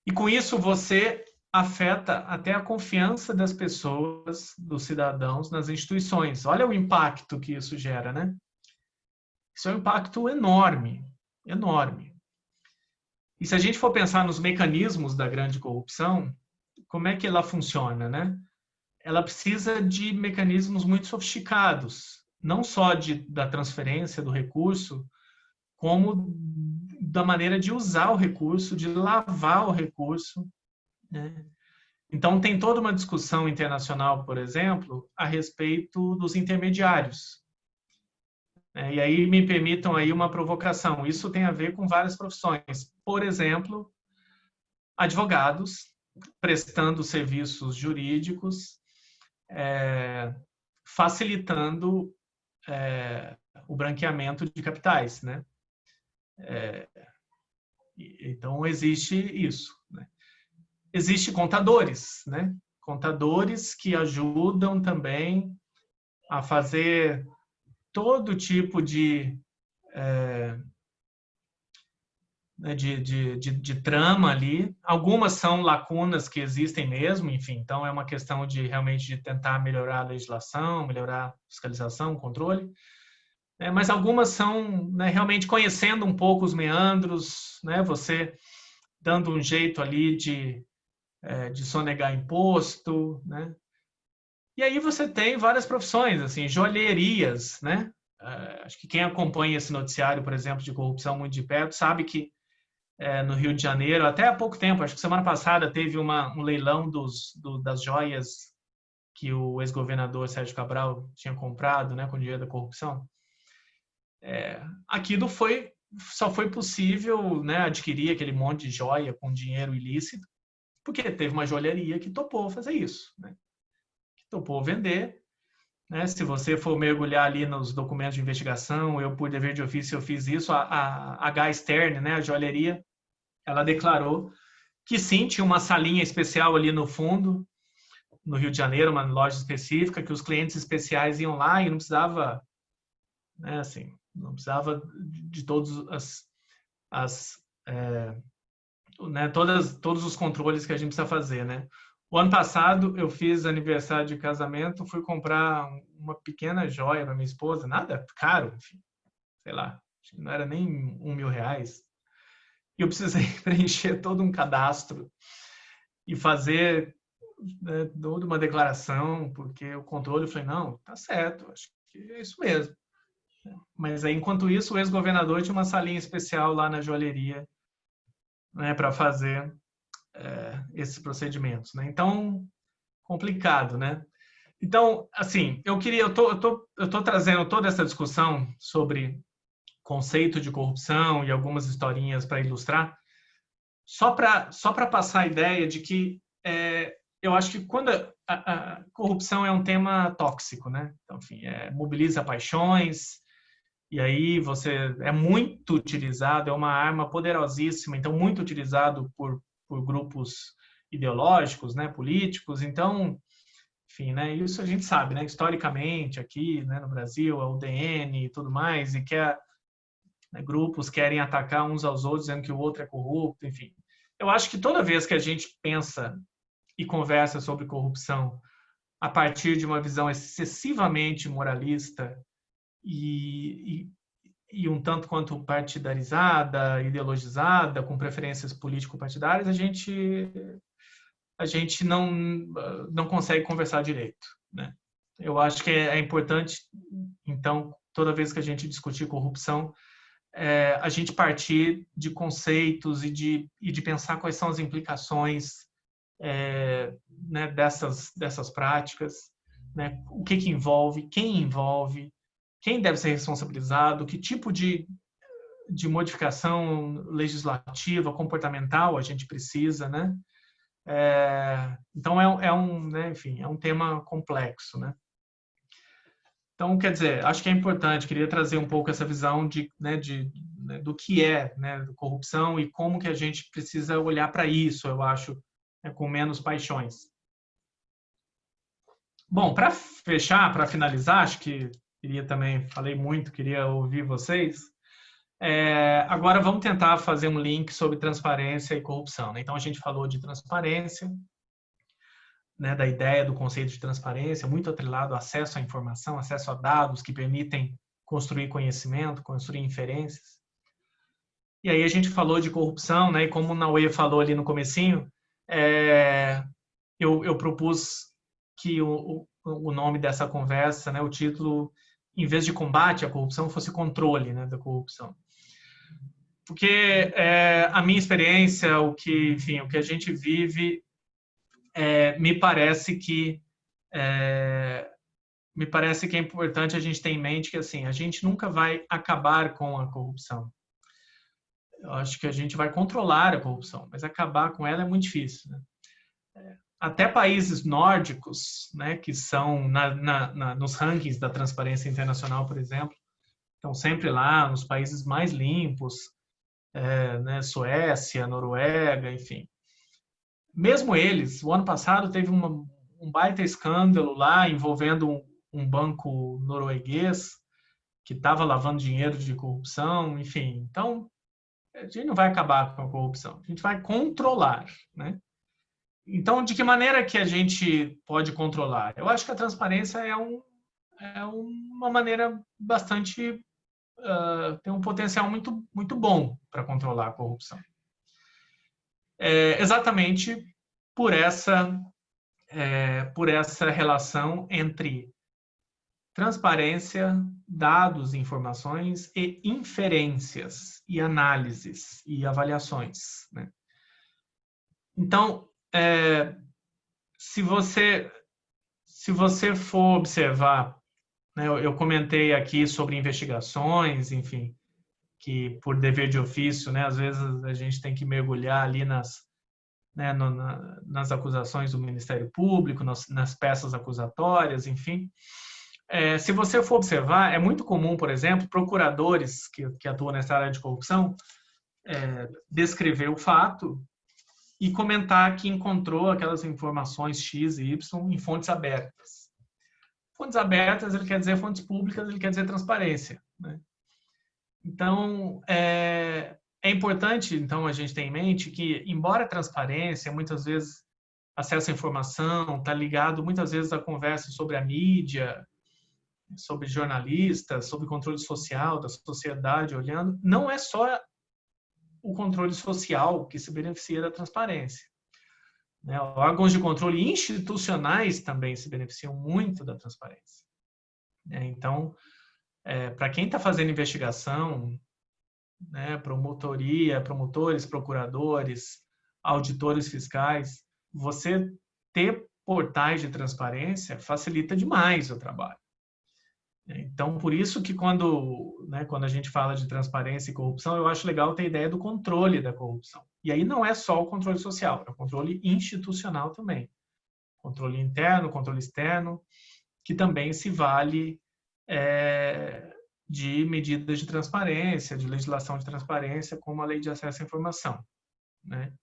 E com isso você afeta até a confiança das pessoas, dos cidadãos nas instituições. Olha o impacto que isso gera, né? Isso é um impacto enorme, enorme. E se a gente for pensar nos mecanismos da grande corrupção, como é que ela funciona, né? Ela precisa de mecanismos muito sofisticados, não só da transferência do recurso, como da maneira de usar o recurso, de lavar o recurso, né? Então, tem toda uma discussão internacional, por exemplo, a respeito dos intermediários. E aí me permitam aí uma provocação. Isso tem a ver com várias profissões. Por exemplo, advogados prestando serviços jurídicos, facilitando o branqueamento de capitais, né? Então, existe isso, né? Existem contadores, né? Contadores que ajudam também a fazer todo tipo de trama ali. Algumas são lacunas que existem mesmo, enfim. Então, é uma questão de realmente de tentar melhorar a legislação, melhorar a fiscalização, o controle. Mas algumas são, né, realmente conhecendo um pouco os meandros, né? Você dando um jeito ali de sonegar imposto, né? E aí você tem várias profissões, assim, joalherias, né? Acho que quem acompanha esse noticiário, por exemplo, de corrupção muito de perto, sabe que no Rio de Janeiro, até há pouco tempo, acho que semana passada, teve um leilão das joias que o ex-governador Sérgio Cabral tinha comprado, né, com dinheiro da corrupção. Aquilo só foi possível, né, adquirir aquele monte de joia com dinheiro ilícito, porque teve uma joalheria que topou fazer isso, né? Que topou vender. Né? Se você for mergulhar ali nos documentos de investigação, eu, por dever de ofício, eu fiz isso, a H. Stern, né, a joalheria, ela declarou que sim, tinha uma salinha especial ali no fundo, no Rio de Janeiro, uma loja específica, que os clientes especiais iam lá e não precisava, né, assim, não precisava de todos né, todos os controles que a gente precisa fazer, né? O ano passado eu fiz aniversário de casamento, fui comprar uma pequena joia para minha esposa, nada caro, enfim, sei lá, acho que não era nem R$1.000. E eu precisei preencher todo um cadastro e fazer, né, toda uma declaração, porque o controle, eu falei, não, tá certo, acho que é isso mesmo. Mas aí, enquanto isso, o ex-governador tinha uma salinha especial lá na joalheria, né, para fazer esses procedimentos, né? Então, complicado, né? Então, assim, eu tô trazendo toda essa discussão sobre conceito de corrupção e algumas historinhas para ilustrar, só para passar a ideia de que eu acho que quando a corrupção é um tema tóxico, né? Então, enfim, mobiliza paixões, e aí você é muito utilizado, é uma arma poderosíssima, então muito utilizado por grupos ideológicos, né, políticos. Então, enfim, né, isso a gente sabe, né, historicamente aqui, né, no Brasil, a UDN e tudo mais, e grupos querem atacar uns aos outros dizendo que o outro é corrupto, enfim. Eu acho que toda vez que a gente pensa e conversa sobre corrupção a partir de uma visão excessivamente moralista e e um tanto quanto partidarizada, ideologizada, com preferências político-partidárias, a gente não consegue conversar direito, né? Eu acho que é importante, então, toda vez que a gente discutir corrupção, a gente partir de conceitos e de pensar quais são as implicações né, dessas práticas, né? O que envolve, quem deve ser responsabilizado, que tipo de modificação legislativa, comportamental a gente precisa, né? Então né, enfim, é um tema complexo, né? Então, quer dizer, acho que é importante, queria trazer um pouco essa visão né, do que é, né, corrupção e como que a gente precisa olhar para isso, eu acho, né, com menos paixões. Bom, para fechar, para finalizar, acho que falei muito, queria ouvir vocês. Agora vamos tentar fazer um link sobre transparência e corrupção, né? Então, a gente falou de transparência, né, da ideia do conceito de transparência, muito atrelado ao acesso à informação, acesso a dados que permitem construir conhecimento, construir inferências. E aí a gente falou de corrupção, né, e como o Naue falou ali no comecinho, eu propus que o nome dessa conversa, né, o título, em vez de combate à corrupção, fosse controle, né, da corrupção. Porque a minha experiência, o que a gente vive, me parece que é importante a gente ter em mente que assim, a gente nunca vai acabar com a corrupção. Eu acho que a gente vai controlar a corrupção, mas acabar com ela é muito difícil, né? Até países nórdicos, né, que são nos rankings da Transparência Internacional, por exemplo, estão sempre lá nos países mais limpos, né, Suécia, Noruega, enfim. Mesmo eles, o ano passado teve um baita escândalo lá envolvendo um banco norueguês que estava lavando dinheiro de corrupção, enfim. Então, a gente não vai acabar com a corrupção, a gente vai controlar, né? Então, de que maneira que a gente pode controlar? Eu acho que a transparência é uma maneira bastante... tem um potencial muito, muito bom para controlar a corrupção. Exatamente por essa relação entre transparência, dados, informações e inferências e análises e avaliações, né? Então, se você for observar, né, eu comentei aqui sobre investigações, enfim, que por dever de ofício, né, às vezes a gente tem que mergulhar ali nas acusações do Ministério Público, nas peças acusatórias, enfim. Se você for observar, é muito comum, por exemplo, procuradores que atuam nessa área de corrupção descrever o fato e comentar que encontrou aquelas informações X e Y em fontes abertas. Fontes abertas, ele quer dizer fontes públicas, ele quer dizer transparência, né? Então, é importante, então, a gente ter em mente que, embora a transparência, muitas vezes, acesso à informação, está ligado, muitas vezes, a conversa sobre a mídia, sobre jornalistas, sobre controle social da sociedade olhando, não é só o controle social que se beneficia da transparência, né? Órgãos de controle institucionais também se beneficiam muito da transparência, né? Então, para quem está fazendo investigação, né, promotores, procuradores, auditores fiscais, você ter portais de transparência facilita demais o trabalho. Então, por isso que quando a gente fala de transparência e corrupção, eu acho legal ter a ideia do controle da corrupção. E aí não é só o controle social, é o controle institucional também. Controle interno, controle externo, que também se vale de medidas de transparência, de legislação de transparência, como a Lei de Acesso à Informação, né?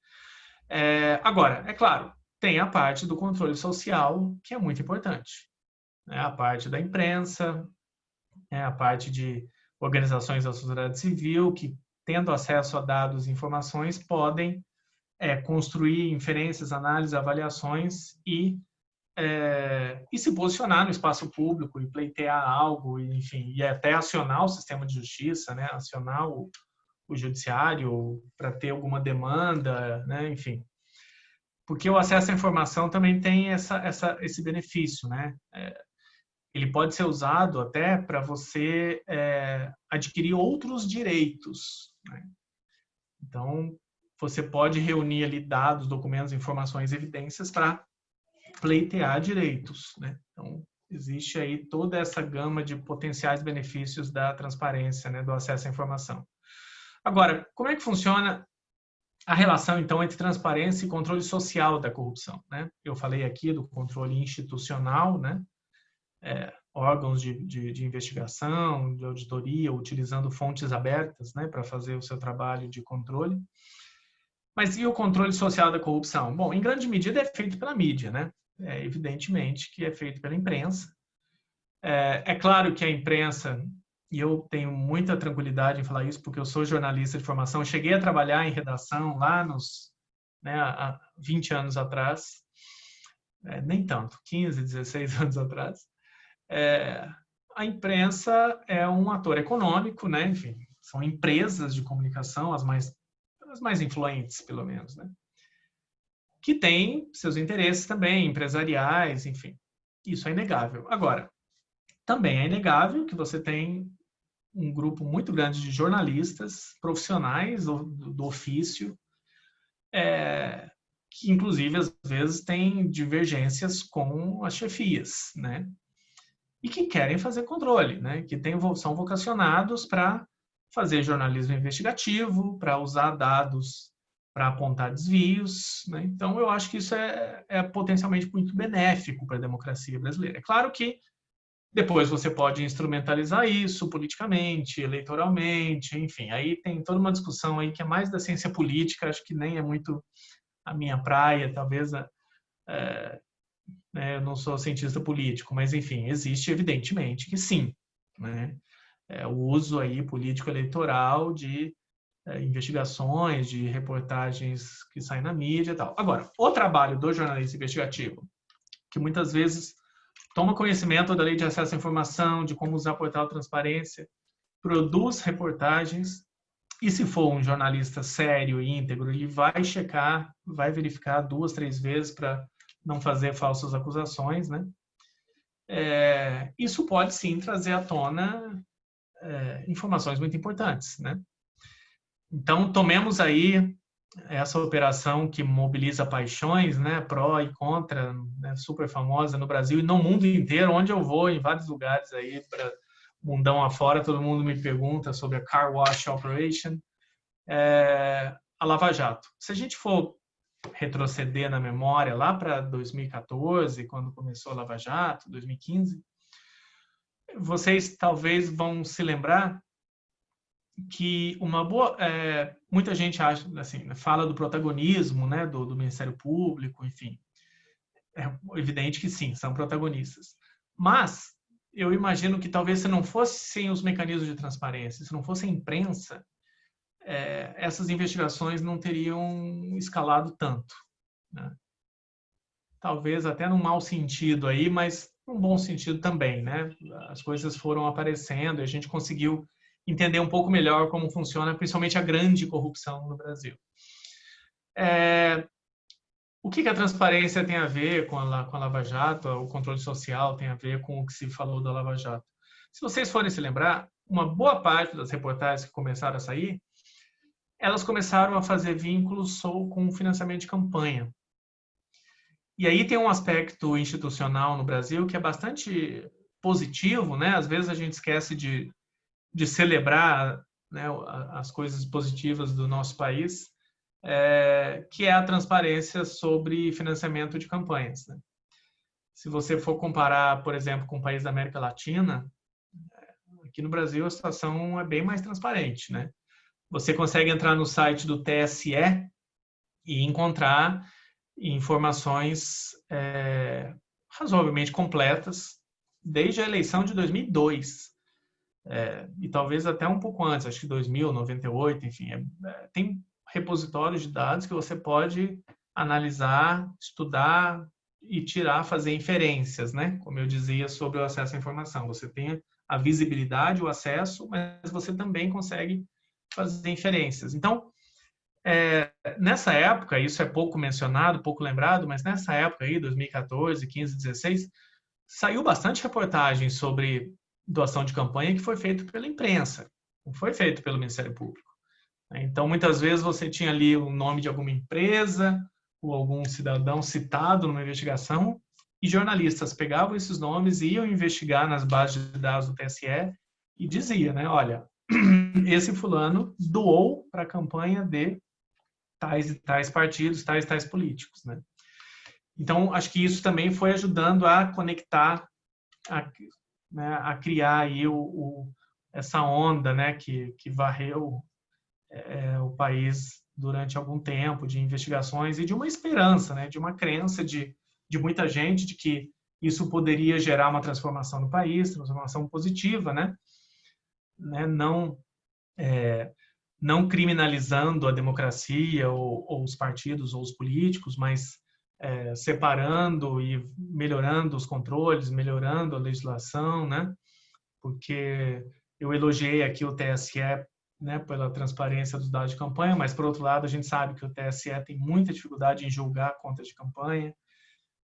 Agora, é claro, tem a parte do controle social, que é muito importante, né? A parte da imprensa, a parte de organizações da sociedade civil, que, tendo acesso a dados e informações, podem construir inferências, análises, avaliações e e se posicionar no espaço público e pleitear algo, enfim, e até acionar o sistema de justiça, né? Acionar o judiciário para ter alguma demanda, né? Enfim. Porque o acesso à informação também tem esse benefício, né? Ele pode ser usado até para você adquirir outros direitos, né? Então, você pode reunir ali dados, documentos, informações, evidências para pleitear direitos, né? Então, existe aí toda essa gama de potenciais benefícios da transparência, né, do acesso à informação. Agora, como é que funciona a relação, então, entre transparência e controle social da corrupção, né? Eu falei aqui do controle institucional, né? Órgãos de investigação, de auditoria, utilizando fontes abertas, né, para fazer o seu trabalho de controle. Mas e o controle social da corrupção? Bom, em grande medida é feito pela mídia, né? Evidentemente que é feito pela imprensa. É claro que a imprensa, e eu tenho muita tranquilidade em falar isso, porque eu sou jornalista de formação, cheguei a trabalhar em redação lá há 20 anos atrás, nem tanto, 15, 16 anos atrás. A imprensa é um ator econômico, né? Enfim, são empresas de comunicação, as mais influentes, pelo menos, né? Que têm seus interesses também, empresariais, enfim. Isso é inegável. Agora, também é inegável que você tem um grupo muito grande de jornalistas profissionais do ofício, que, inclusive, às vezes têm divergências com as chefias, né? E que querem fazer controle, né? Que são vocacionados para fazer jornalismo investigativo, para usar dados para apontar desvios, né? Então, eu acho que isso é potencialmente muito benéfico para a democracia brasileira. É claro que depois você pode instrumentalizar isso politicamente, eleitoralmente, enfim, aí tem toda uma discussão aí que é mais da ciência política, acho que nem é muito a minha praia, talvez eu não sou cientista político, mas enfim, existe evidentemente que sim, né? O uso aí político-eleitoral de investigações, de reportagens que saem na mídia e tal. Agora, o trabalho do jornalista investigativo, que muitas vezes toma conhecimento da lei de acesso à informação, de como usar portal de transparência, produz reportagens, e se for um jornalista sério e íntegro, ele vai checar, vai verificar 2, 3 vezes para não fazer falsas acusações, né? Isso pode sim trazer à tona informações muito importantes, né? Então, tomemos aí essa operação que mobiliza paixões, né, pró e contra, né, super famosa no Brasil e no mundo inteiro, onde eu vou, em vários lugares aí, para mundão afora, todo mundo me pergunta sobre a Car Wash Operation, a Lava Jato. Se a gente for retroceder na memória lá para 2014, quando começou a Lava Jato, 2015, vocês talvez vão se lembrar que muita gente acha, assim, fala do protagonismo, né, do Ministério Público, enfim. É evidente que sim, são protagonistas. Mas eu imagino que talvez se não fossem os mecanismos de transparência, se não fosse a imprensa, essas investigações não teriam escalado tanto, né? Talvez até num mau sentido aí, mas num bom sentido também, né? As coisas foram aparecendo e a gente conseguiu entender um pouco melhor como funciona, principalmente a grande corrupção no Brasil. O que a transparência tem a ver com a Lava Jato, o controle social tem a ver com o que se falou da Lava Jato? Se vocês forem se lembrar, uma boa parte das reportagens que começaram a sair, elas começaram a fazer vínculos com financiamento de campanha. E aí tem um aspecto institucional no Brasil que é bastante positivo, né? Às vezes a gente esquece de celebrar, né, as coisas positivas do nosso país, que é a transparência sobre financiamento de campanhas, né? Se você for comparar, por exemplo, com um país da América Latina, aqui no Brasil a situação é bem mais transparente, né? Você consegue entrar no site do TSE e encontrar informações razoavelmente completas desde a eleição de 2002. E talvez até um pouco antes, acho que 2000, 98, enfim. Tem repositórios de dados que você pode analisar, estudar e fazer inferências, né? Como eu dizia sobre o acesso à informação. Você tem a visibilidade, o acesso, mas você também consegue fazer inferências. Então, nessa época, isso é pouco mencionado, pouco lembrado, mas nessa época aí, 2014, 15, 16, saiu bastante reportagem sobre doação de campanha que foi feito pela imprensa, não foi feito pelo Ministério Público. Então, muitas vezes você tinha ali o nome de alguma empresa ou algum cidadão citado numa investigação e jornalistas pegavam esses nomes e iam investigar nas bases de dados do TSE e dizia, né, olha, esse fulano doou para a campanha de tais e tais partidos, tais e tais políticos, né? Então, acho que isso também foi ajudando a conectar, a criar aí essa onda, né, que varreu o país durante algum tempo, de investigações e de uma esperança, né, de uma crença de muita gente de que isso poderia gerar uma transformação no país, transformação positiva, né? Não criminalizando a democracia ou os partidos ou os políticos, mas separando e melhorando os controles, melhorando a legislação, né? Porque eu elogiei aqui o TSE, né, pela transparência dos dados de campanha, mas, por outro lado, a gente sabe que o TSE tem muita dificuldade em julgar contas de campanha,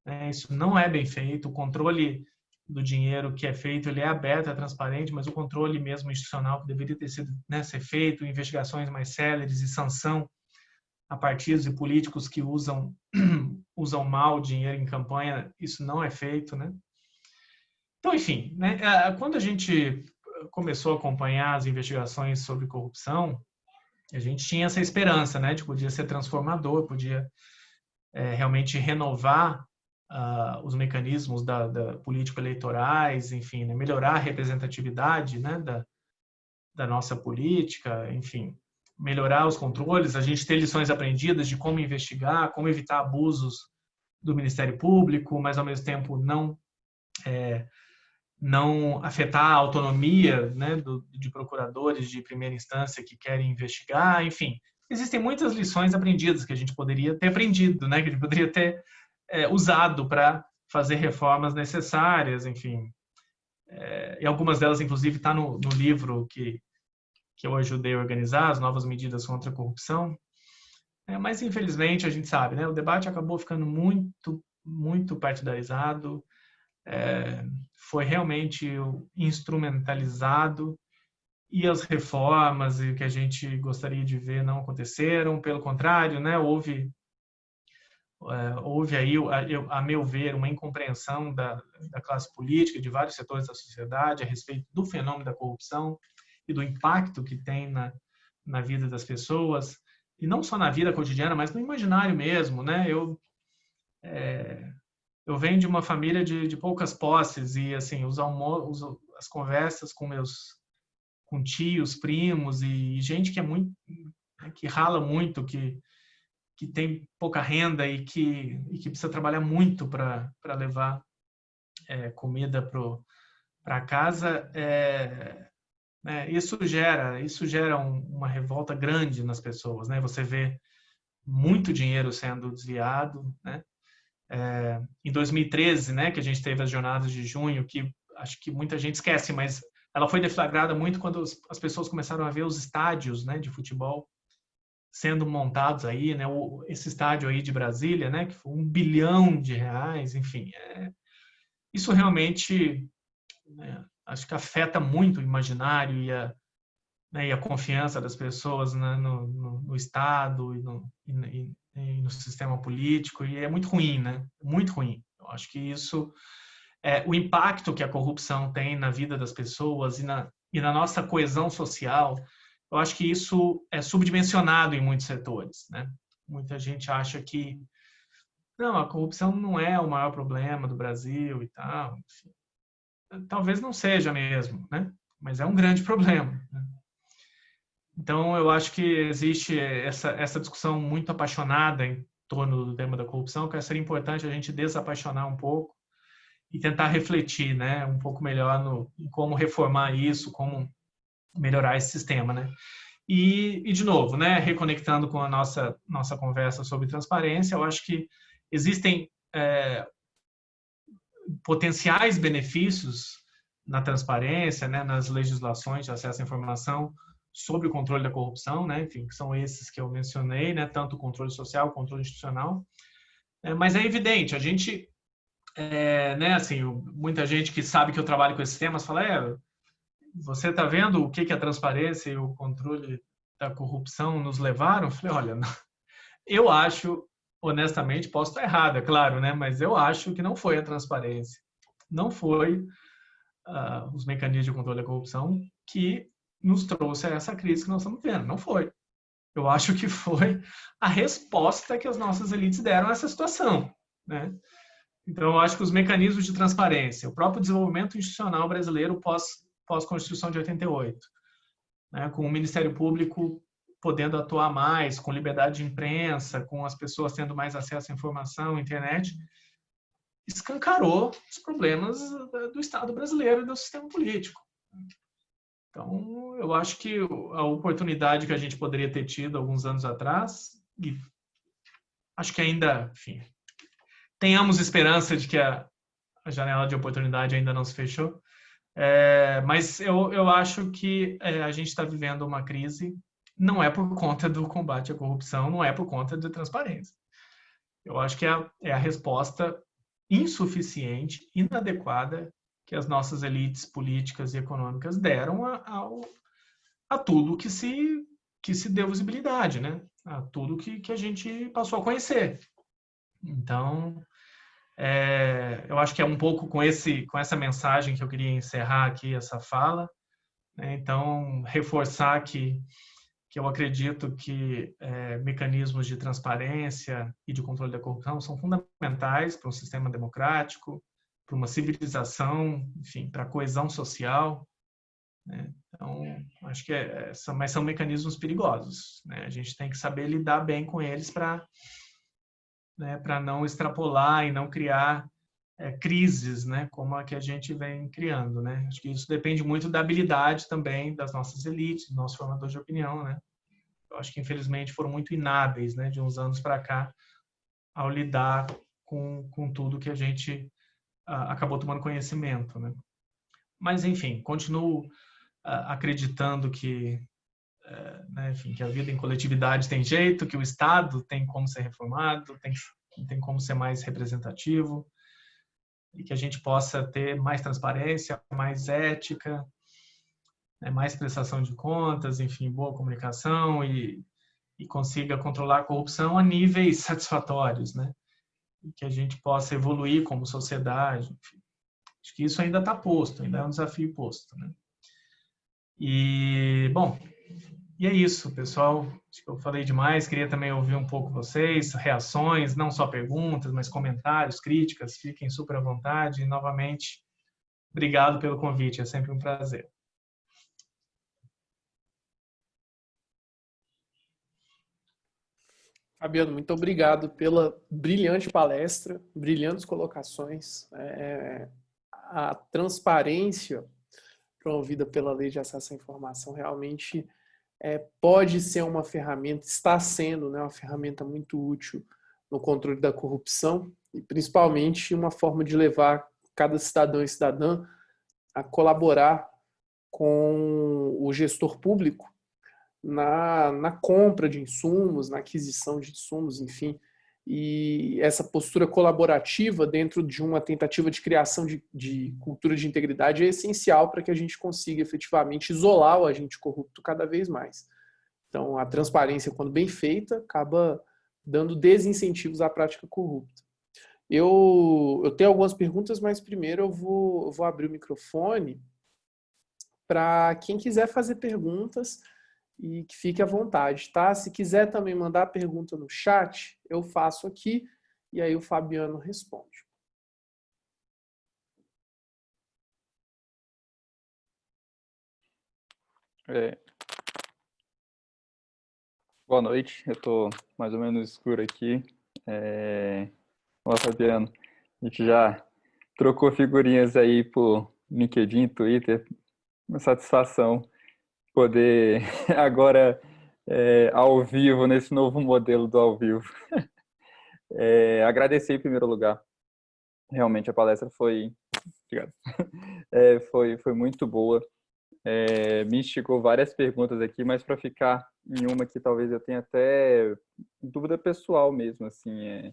né? Isso não é bem feito. O controle do dinheiro que é feito, ele é aberto, é transparente, mas o controle mesmo institucional que deveria ter sido, né, ser feito, investigações mais céleres e sanção a partidos e políticos que usam mal o dinheiro em campanha, isso não é feito, né? Então, enfim, né, quando a gente começou a acompanhar as investigações sobre corrupção, a gente tinha essa esperança, né, de que podia ser transformador, podia realmente renovar os mecanismos da político-eleitorais, enfim, né, melhorar a representatividade, né, da nossa política, enfim, melhorar os controles, a gente ter lições aprendidas de como investigar, como evitar abusos do Ministério Público, mas ao mesmo tempo não afetar a autonomia, né, de procuradores de primeira instância que querem investigar, enfim. Existem muitas lições aprendidas que a gente poderia ter aprendido, né, que a gente poderia ter usado para fazer reformas necessárias, enfim. E algumas delas, inclusive, está no livro que eu ajudei a organizar, As Novas Medidas contra a Corrupção. Mas, infelizmente, a gente sabe, né, o debate acabou ficando muito, muito partidarizado, foi realmente instrumentalizado e as reformas e o que a gente gostaria de ver não aconteceram. Pelo contrário, né, houve aí, a meu ver, uma incompreensão da classe política, de vários setores da sociedade a respeito do fenômeno da corrupção e do impacto que tem na vida das pessoas, e não só na vida cotidiana, mas no imaginário mesmo, né? Eu venho de uma família de poucas posses e, assim, as conversas com tios, primos e gente que que rala muito, que tem pouca renda e que precisa trabalhar muito para levar comida para casa, isso gera uma revolta grande nas pessoas, né? Você vê muito dinheiro sendo desviado, né? Em 2013, né, que a gente teve as jornadas de junho, que acho que muita gente esquece, mas ela foi deflagrada muito quando as pessoas começaram a ver os estádios, né, de futebol sendo montados aí, né, esse estádio aí de Brasília, né, que foi R$1 bilhão, enfim. Isso realmente, né, acho que afeta muito o imaginário e a confiança das pessoas, né, no Estado e no sistema político, e é muito ruim, né? Muito ruim. Eu acho que isso, o impacto que a corrupção tem na vida das pessoas e na nossa coesão social, eu acho que isso é subdimensionado em muitos setores, né? Muita gente acha que não, a corrupção não é o maior problema do Brasil e tal. Enfim. Talvez não seja mesmo, né? Mas é um grande problema, né? Então, eu acho que existe essa discussão muito apaixonada em torno do tema da corrupção, que seria importante a gente desapaixonar um pouco e tentar refletir, né, um pouco melhor em como reformar isso, como melhorar esse sistema, né? E de novo, né, reconectando com a nossa conversa sobre transparência, eu acho que existem potenciais benefícios na transparência, né, nas legislações de acesso à informação sobre o controle da corrupção, né, enfim, que são esses que eu mencionei, né, tanto o controle social, o controle institucional. Mas é evidente, a gente, né, assim, muita gente que sabe que eu trabalho com esses temas fala, você está vendo o que a transparência e o controle da corrupção nos levaram? Eu falei, olha, eu acho, honestamente, posso estar errado, é claro, né, mas eu acho que não foi a transparência, não foi os mecanismos de controle da corrupção que nos trouxe a essa crise que nós estamos vendo. Não foi. Eu acho que foi a resposta que as nossas elites deram a essa situação, né? Então, eu acho que os mecanismos de transparência, o próprio desenvolvimento institucional brasileiro pós-Constituição de 88, né, com o Ministério Público podendo atuar mais, com liberdade de imprensa, com as pessoas tendo mais acesso à informação, internet, escancarou os problemas do Estado brasileiro e do sistema político. Então, eu acho que a oportunidade que a gente poderia ter tido alguns anos atrás, e acho que ainda, enfim, tenhamos esperança de que a janela de oportunidade ainda não se fechou, mas eu acho que a gente está vivendo uma crise, não é por conta do combate à corrupção, não é por conta da transparência. Eu acho que é a resposta insuficiente, inadequada que as nossas elites políticas e econômicas deram a tudo que se deu visibilidade, né? A tudo que a gente passou a conhecer. Então, eu acho que é um pouco com essa mensagem que eu queria encerrar aqui essa fala, né? Então, reforçar que eu acredito que mecanismos de transparência e de controle da corrupção são fundamentais para um sistema democrático, para uma civilização, enfim, para a coesão social, né? Então, acho que mas são mecanismos perigosos, né? A gente tem que saber lidar bem com eles para não extrapolar e não criar crises, né, como a que a gente vem criando, né? Acho que isso depende muito da habilidade também das nossas elites, dos nossos formadores de opinião, né? Eu acho que, infelizmente, foram muito inábeis, né, de uns anos para cá, ao lidar com tudo que a gente acabou tomando conhecimento, né? Mas, enfim, continuo acreditando que, né, enfim, que a vida em coletividade tem jeito, que o Estado tem como ser reformado, tem como ser mais representativo, e que a gente possa ter mais transparência, mais ética, né, mais prestação de contas, enfim, boa comunicação e consiga controlar a corrupção a níveis satisfatórios, né? E que a gente possa evoluir como sociedade. Enfim. Acho que isso ainda está posto, ainda é um desafio posto, né? E, bom, e é isso, pessoal. Acho que eu falei demais. Queria também ouvir um pouco vocês, reações, não só perguntas, mas comentários, críticas. Fiquem super à vontade. E, novamente, obrigado pelo convite. É sempre um prazer. Fabiano, muito obrigado pela brilhante palestra, brilhantes colocações. A transparência promovida pela Lei de Acesso à Informação realmente pode ser uma ferramenta, está sendo, né, uma ferramenta muito útil no controle da corrupção e principalmente uma forma de levar cada cidadão e cidadã a colaborar com o gestor público na compra de insumos, na aquisição de insumos, enfim. E essa postura colaborativa dentro de uma tentativa de criação de cultura de integridade é essencial para que a gente consiga efetivamente isolar o agente corrupto cada vez mais. Então, a transparência, quando bem feita, acaba dando desincentivos à prática corrupta. Eu tenho algumas perguntas, mas primeiro eu vou abrir o microfone para quem quiser fazer perguntas e que fique à vontade, tá? Se quiser também mandar pergunta no chat, eu faço aqui e aí o Fabiano responde. Boa noite, eu estou mais ou menos escuro aqui. Olá, Fabiano. A gente já trocou figurinhas aí por LinkedIn, Twitter. Uma satisfação poder agora ao vivo, nesse novo modelo do ao vivo. Agradecer em primeiro lugar Realmente a palestra foi, obrigado. Foi muito boa. Me instigou várias perguntas aqui, mas para ficar em uma que talvez eu tenha até dúvida pessoal mesmo, assim,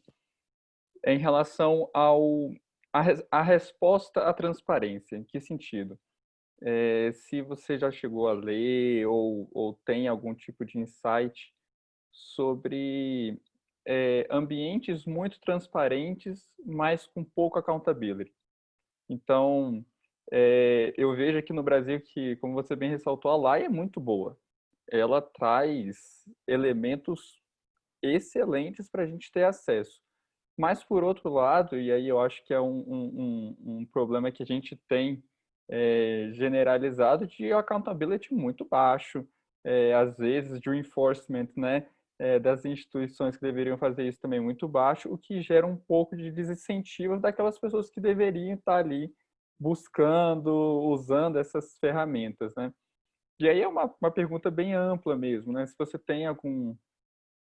em relação à resposta à transparência. Em que sentido? Se você já chegou a ler ou tem algum tipo de insight sobre ambientes muito transparentes, mas com pouco accountability. Então, eu vejo aqui no Brasil que, como você bem ressaltou, a lei é muito boa. Ela traz elementos excelentes para a gente ter acesso. Mas, por outro lado, e aí eu acho que é um problema que a gente tem generalizado de accountability muito baixo, às vezes de enforcement, né, das instituições que deveriam fazer isso também muito baixo, o que gera um pouco de desincentivo daquelas pessoas que deveriam estar ali buscando, usando essas ferramentas, né? E aí é uma pergunta bem ampla mesmo, né? Se você tem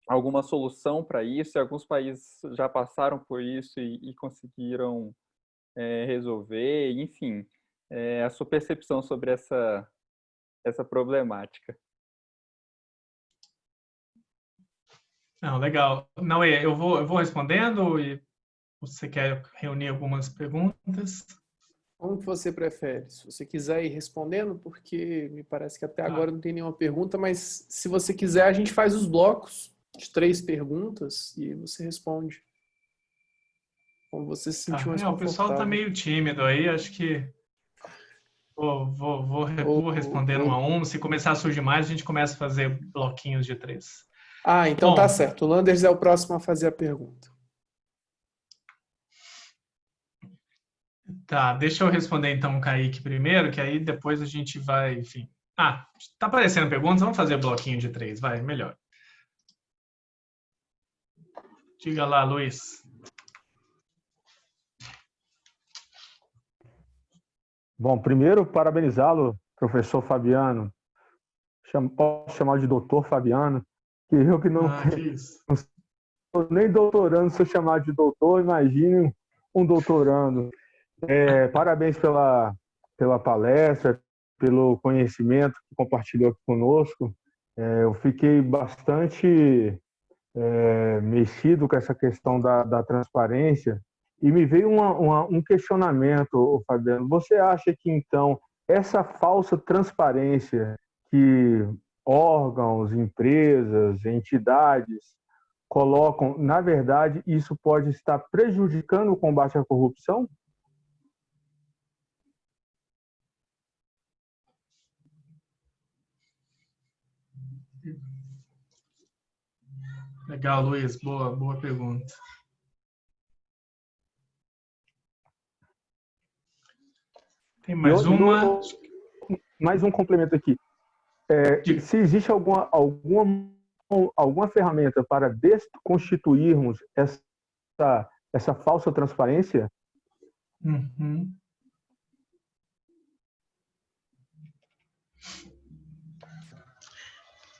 alguma solução para isso, e alguns países já passaram por isso e conseguiram resolver, enfim, a sua percepção sobre essa problemática. Não, legal. Não, eu vou respondendo e você quer reunir algumas perguntas? Como que você prefere? Se você quiser ir respondendo, porque me parece que até agora não tem nenhuma pergunta, mas se você quiser, a gente faz os blocos de 3 perguntas e você responde. Como você se sentir mais O pessoal está confortável. meio tímido aí, acho que vou respondendo um a um. Se começar a surgir mais, a gente começa a fazer bloquinhos de 3. Então Bom, tá certo. O Landers é o próximo a fazer a pergunta. Tá, deixa eu responder então o Kaique primeiro, que aí depois a gente vai, enfim. Tá aparecendo perguntas, vamos fazer bloquinho de 3, vai, melhor. Diga lá, Luiz. Bom, primeiro, parabenizá-lo, professor Fabiano. Posso chamar de doutor Fabiano, que eu que não sou nem doutorando, se eu chamar de doutor, imagine um doutorando. Parabéns pela palestra, pelo conhecimento que compartilhou aqui conosco. Eu fiquei bastante mexido com essa questão da transparência e me veio um questionamento, Fabiano. Você acha que, então, essa falsa transparência que órgãos, empresas, entidades colocam, na verdade, isso pode estar prejudicando o combate à corrupção? Legal, Luiz. Boa pergunta. Tem mais uma? Mais um complemento aqui. Se existe alguma ferramenta para desconstituirmos essa falsa transparência? Uhum.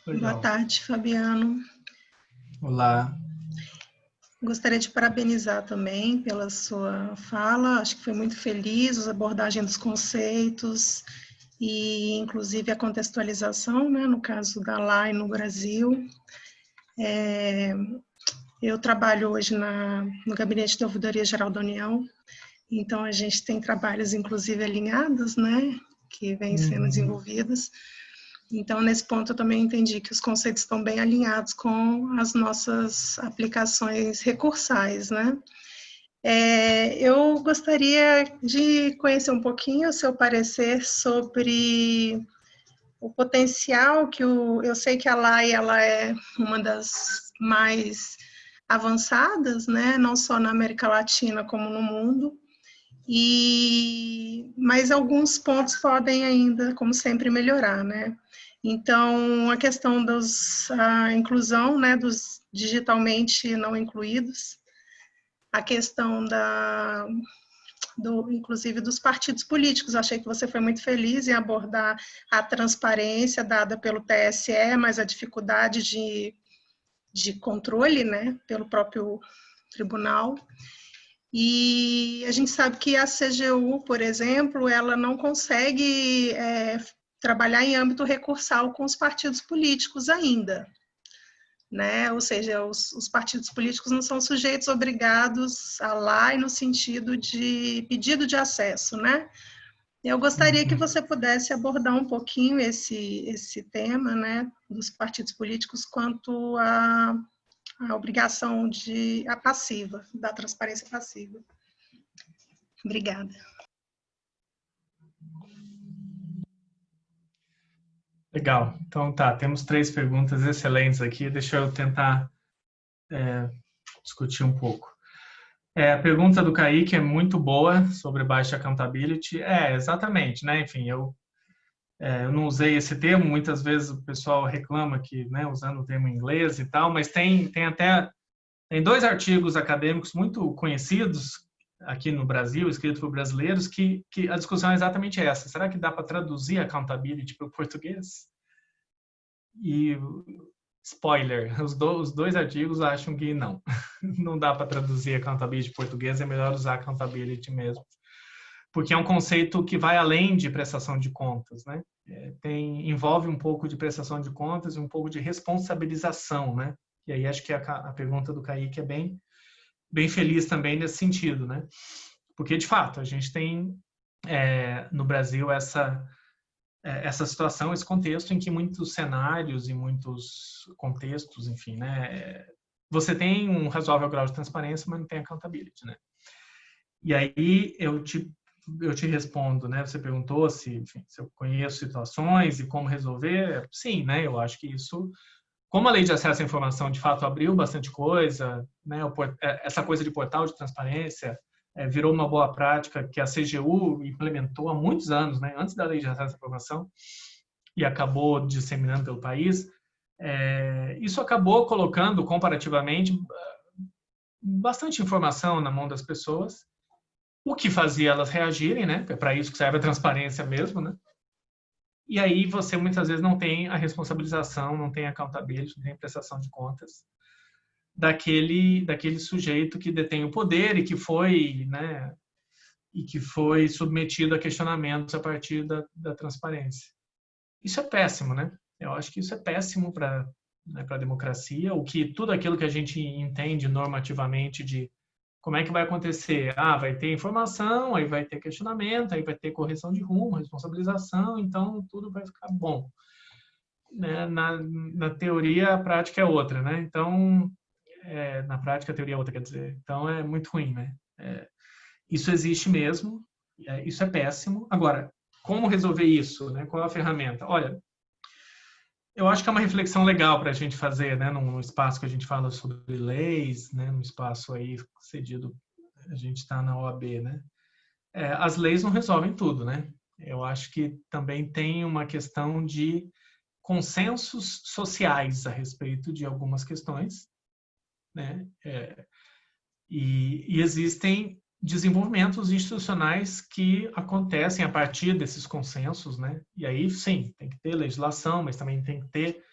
Boa tarde, Fabiano. Olá. Gostaria de parabenizar também pela sua fala. Acho que foi muito feliz a abordagem dos conceitos e, inclusive, a contextualização, né, no caso da LAI no Brasil. Eu trabalho hoje no Gabinete de Ouvidoria Geral da União, então a gente tem trabalhos, inclusive, alinhados, né, que vêm sendo desenvolvidos. Então, nesse ponto, eu também entendi que os conceitos estão bem alinhados com as nossas aplicações recursais, né? Eu gostaria de conhecer um pouquinho o seu parecer sobre o potencial que eu sei que a LAI ela é uma das mais avançadas, né? Não só na América Latina como no mundo. Mas alguns pontos podem ainda, como sempre, melhorar, né? Então, a questão da inclusão, né, dos digitalmente não incluídos, a questão inclusive dos partidos políticos. Eu achei que você foi muito feliz em abordar a transparência dada pelo TSE, mas a dificuldade de controle, né, pelo próprio tribunal. E a gente sabe que a CGU, por exemplo, ela não consegue trabalhar em âmbito recursal com os partidos políticos ainda, né? Ou seja, os partidos políticos não são sujeitos obrigados a lá e no sentido de pedido de acesso, né? Eu gostaria que você pudesse abordar um pouquinho esse tema, né, dos partidos políticos quanto à obrigação passiva, da transparência passiva. Obrigada. Legal. Então tá, temos 3 perguntas excelentes aqui. Deixa eu tentar discutir um pouco. A pergunta do Kaique é muito boa sobre baixa accountability. Exatamente, né? Enfim, eu não usei esse termo, muitas vezes o pessoal reclama que, né, usando o termo em inglês e tal, mas tem 2 artigos acadêmicos muito conhecidos aqui no Brasil, escritos por brasileiros, que a discussão é exatamente essa. Será que dá para traduzir accountability para o português? E spoiler, os 2 artigos acham que não dá para traduzir accountability em português, é melhor usar accountability mesmo, porque é um conceito que vai além de prestação de contas, né? Envolve um pouco de prestação de contas e um pouco de responsabilização, né? E aí acho que a pergunta do Kaique é bem feliz também nesse sentido, né? Porque, de fato, a gente tem no Brasil essa situação, esse contexto em que muitos cenários e muitos contextos, enfim, né, você tem um razoável grau de transparência, mas não tem accountability, né? E aí eu te respondo, né? Você perguntou se eu conheço situações e como resolver. Sim, né? Eu acho que isso, como a lei de acesso à informação de fato abriu bastante coisa, né? Essa coisa de portal de transparência virou uma boa prática que a CGU implementou há muitos anos, né, antes da lei de acesso à informação, e acabou disseminando pelo país. Isso acabou colocando, comparativamente, bastante informação na mão das pessoas, o que fazia elas reagirem, né? É para isso que serve a transparência mesmo, né? E aí você muitas vezes não tem a responsabilização, não tem accountability, não tem prestação de contas daquele sujeito que detém o poder e que foi, né, submetido a questionamentos a partir da transparência. Isso é péssimo, né? Eu acho que isso é péssimo para a democracia, tudo aquilo que a gente entende normativamente de como é que vai acontecer. Vai ter informação, aí vai ter questionamento, aí vai ter correção de rumo, responsabilização, então tudo vai ficar bom. Na teoria, a prática é outra, né? Então, na prática, a teoria é outra, quer dizer. Então, é muito ruim, né? Isso existe mesmo, isso é péssimo. Agora, como resolver isso, né? Qual é a ferramenta? Olha, eu acho que é uma reflexão legal para a gente fazer, né? Num espaço que a gente fala sobre leis, né? Num espaço aí cedido, a gente está na OAB, né? As leis não resolvem tudo, né? Eu acho que também tem uma questão de consensos sociais a respeito de algumas questões, né? E existem desenvolvimentos institucionais que acontecem a partir desses consensos, né? E aí, sim, tem que ter legislação, mas também tem que ter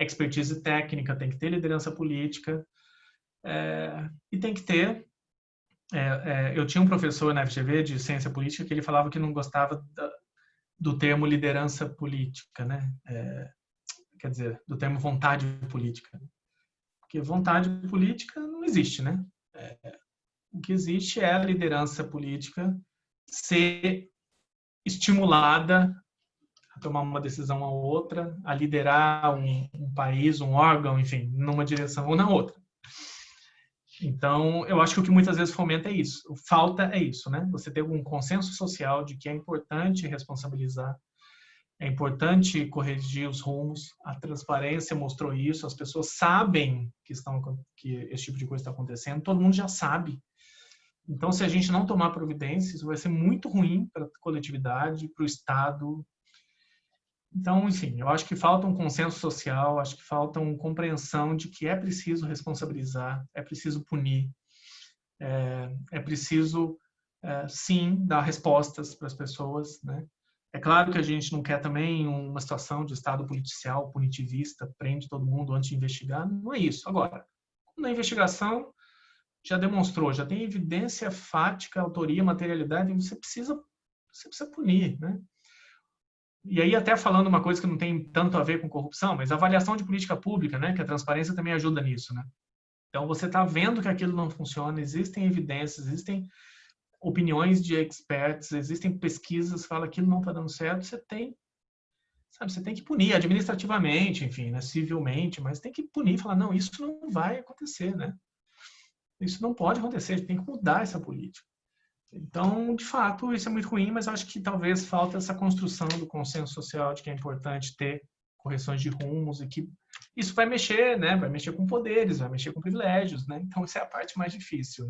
expertise técnica, tem que ter liderança política, e tem que ter... eu tinha um professor na FGV de ciência política que ele falava que não gostava do termo liderança política, né? Quer dizer, do termo vontade política. Porque vontade política não existe, né? O que existe é a liderança política ser estimulada a tomar uma decisão ou outra, a liderar um país, um órgão, enfim, numa direção ou na outra. Então, eu acho que o que muitas vezes fomenta é isso. Falta é isso, né? Você ter um consenso social de que é importante responsabilizar, é importante corrigir os rumos. A transparência mostrou isso. As pessoas sabem que esse tipo de coisa está acontecendo. Todo mundo já sabe. Então, se a gente não tomar providência, isso vai ser muito ruim para a coletividade, para o Estado. Então, enfim, eu acho que falta um consenso social, acho que falta uma compreensão de que é preciso responsabilizar, é preciso punir, é preciso, sim, dar respostas para as pessoas, né? É claro que a gente não quer também uma situação de Estado policial, punitivista, prende todo mundo antes de investigar, não é isso. Agora, na investigação, já demonstrou, já tem evidência fática, autoria, materialidade, você precisa punir, né? E aí até falando uma coisa que não tem tanto a ver com corrupção, mas avaliação de política pública, né? Que a transparência também ajuda nisso, né? Então você está vendo que aquilo não funciona, existem evidências, existem opiniões de experts, existem pesquisas que falam que aquilo não está dando certo, você tem que punir administrativamente, enfim, né, civilmente, mas tem que punir, falar, não, isso não vai acontecer, né? Isso não pode acontecer, a gente tem que mudar essa política. Então, de fato, isso é muito ruim, mas acho que talvez falta essa construção do consenso social de que é importante ter correções de rumos e que isso vai mexer, né? Vai mexer com poderes, vai mexer com privilégios, né? Então, essa é a parte mais difícil.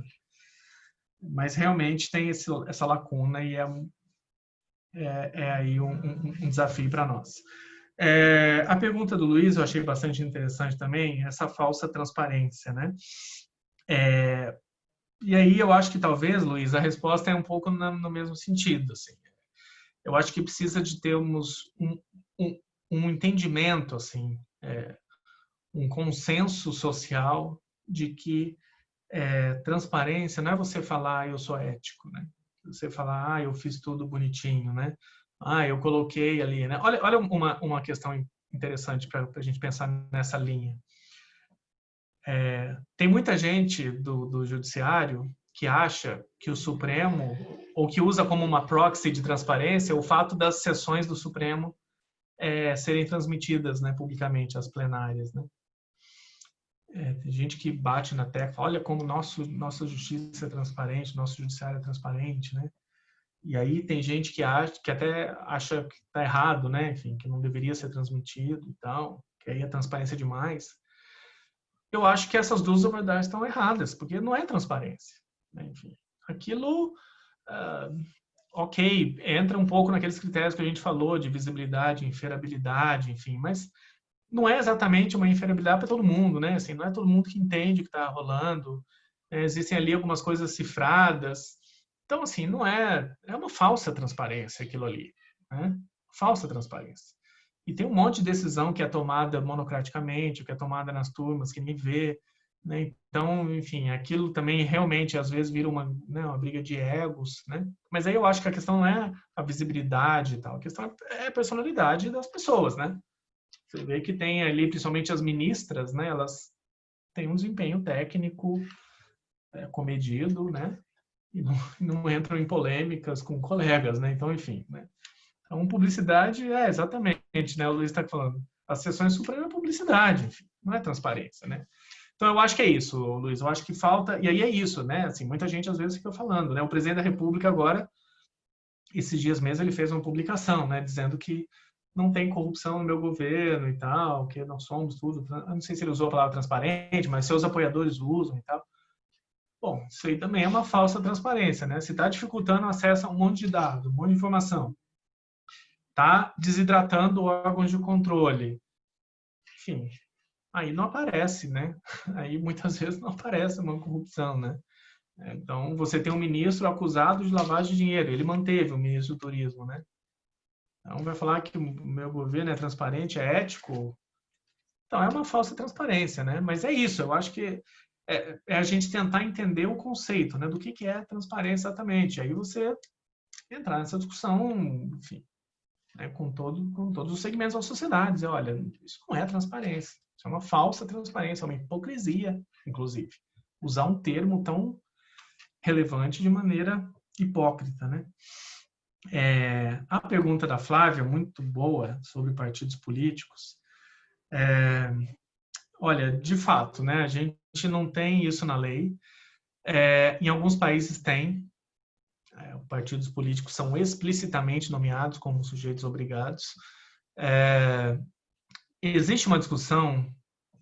Mas realmente tem essa lacuna e é aí um desafio para nós. A pergunta do Luiz eu achei bastante interessante também, essa falsa transparência, né? E aí eu acho que talvez, Luiz, a resposta é um pouco no mesmo sentido. Assim. Eu acho que precisa de termos um entendimento, assim, um consenso social de que transparência não é você falar eu sou ético, né? Você falar eu fiz tudo bonitinho, né? Eu coloquei ali, né? Olha uma questão interessante para a gente pensar nessa linha. Tem muita gente do judiciário que acha que o Supremo, ou que usa como uma proxy de transparência o fato das sessões do Supremo serem transmitidas, né, publicamente, as plenárias, né? Tem gente que bate na tecla, olha como nossa justiça é transparente, nosso judiciário é transparente, né? E aí tem gente que até acha que está errado, né? Enfim, que não deveria ser transmitido e tal, que aí é transparência demais. Eu acho que essas duas abordagens estão erradas, porque não é transparência, né? Enfim, aquilo, ok, entra um pouco naqueles critérios que a gente falou de visibilidade, inferabilidade, enfim, mas não é exatamente uma inferabilidade para todo mundo, né? Assim, não é todo mundo que entende o que está rolando. Existem ali algumas coisas cifradas. Então, assim, não é uma falsa transparência aquilo ali, né? Falsa transparência. E tem um monte de decisão que é tomada monocraticamente, que é tomada nas turmas, que ninguém vê, né? Então, enfim, aquilo também realmente às vezes vira uma briga de egos, né? Mas aí eu acho que a questão não é a visibilidade e tal, a questão é a personalidade das pessoas, né? Você vê que tem ali, principalmente as ministras, né? Elas têm um desempenho técnico comedido, né? E não entram em polêmicas com colegas, né? Então, enfim, né? Então, publicidade exatamente, né? O Luiz está falando. As sessões supremas é publicidade, enfim, não é transparência, né? Então, eu acho que é isso, Luiz. Eu acho que falta... E aí é isso, né? Assim, muita gente, às vezes, fica falando, né? O presidente da República, agora, esses dias mesmo, ele fez uma publicação, né? Dizendo que não tem corrupção no meu governo e tal, que nós somos tudo... Eu não sei se ele usou a palavra transparente, mas seus apoiadores usam e tal. Bom, isso aí também é uma falsa transparência, né? Se está dificultando o acesso a um monte de dados, um monte de informação, está desidratando órgãos de controle, enfim, aí não aparece, né? Aí muitas vezes não aparece uma corrupção, né? Então, você tem um ministro acusado de lavagem de dinheiro, ele manteve o ministro do Turismo, né? Então, vai falar que o meu governo é transparente, é ético? Então, é uma falsa transparência, né? Mas é isso, eu acho que é a gente tentar entender o conceito, né? Do que é transparência exatamente. Aí você entrar nessa discussão, enfim, né? com todos os segmentos da sociedade. Dizer, olha, isso não é transparência. Isso é uma falsa transparência, é uma hipocrisia, inclusive. Usar um termo tão relevante de maneira hipócrita, né? A pergunta da Flávia, muito boa, sobre partidos políticos. Olha, de fato, né, a gente não tem isso na lei. Em alguns países tem. Partidos políticos são explicitamente nomeados como sujeitos obrigados. Existe uma discussão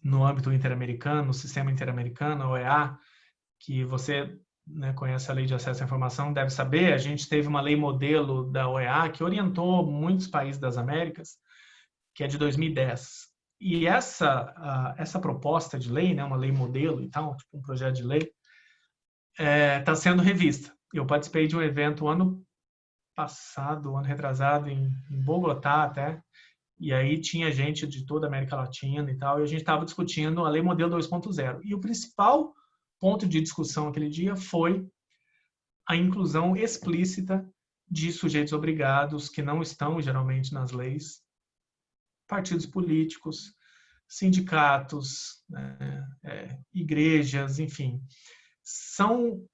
no âmbito interamericano, no sistema interamericano, a OEA, que você, né, conhece a Lei de Acesso à Informação, deve saber. A gente teve uma lei modelo da OEA que orientou muitos países das Américas, que é de 2010. E essa proposta de lei, né, uma lei modelo e tal, tipo um projeto de lei, está sendo revista. Eu participei de um evento ano passado, ano retrasado, em Bogotá até, e aí tinha gente de toda a América Latina e tal, e a gente estava discutindo a lei modelo 2.0. E o principal ponto de discussão aquele dia foi a inclusão explícita de sujeitos obrigados que não estão geralmente nas leis, partidos políticos, sindicatos, igrejas, enfim, são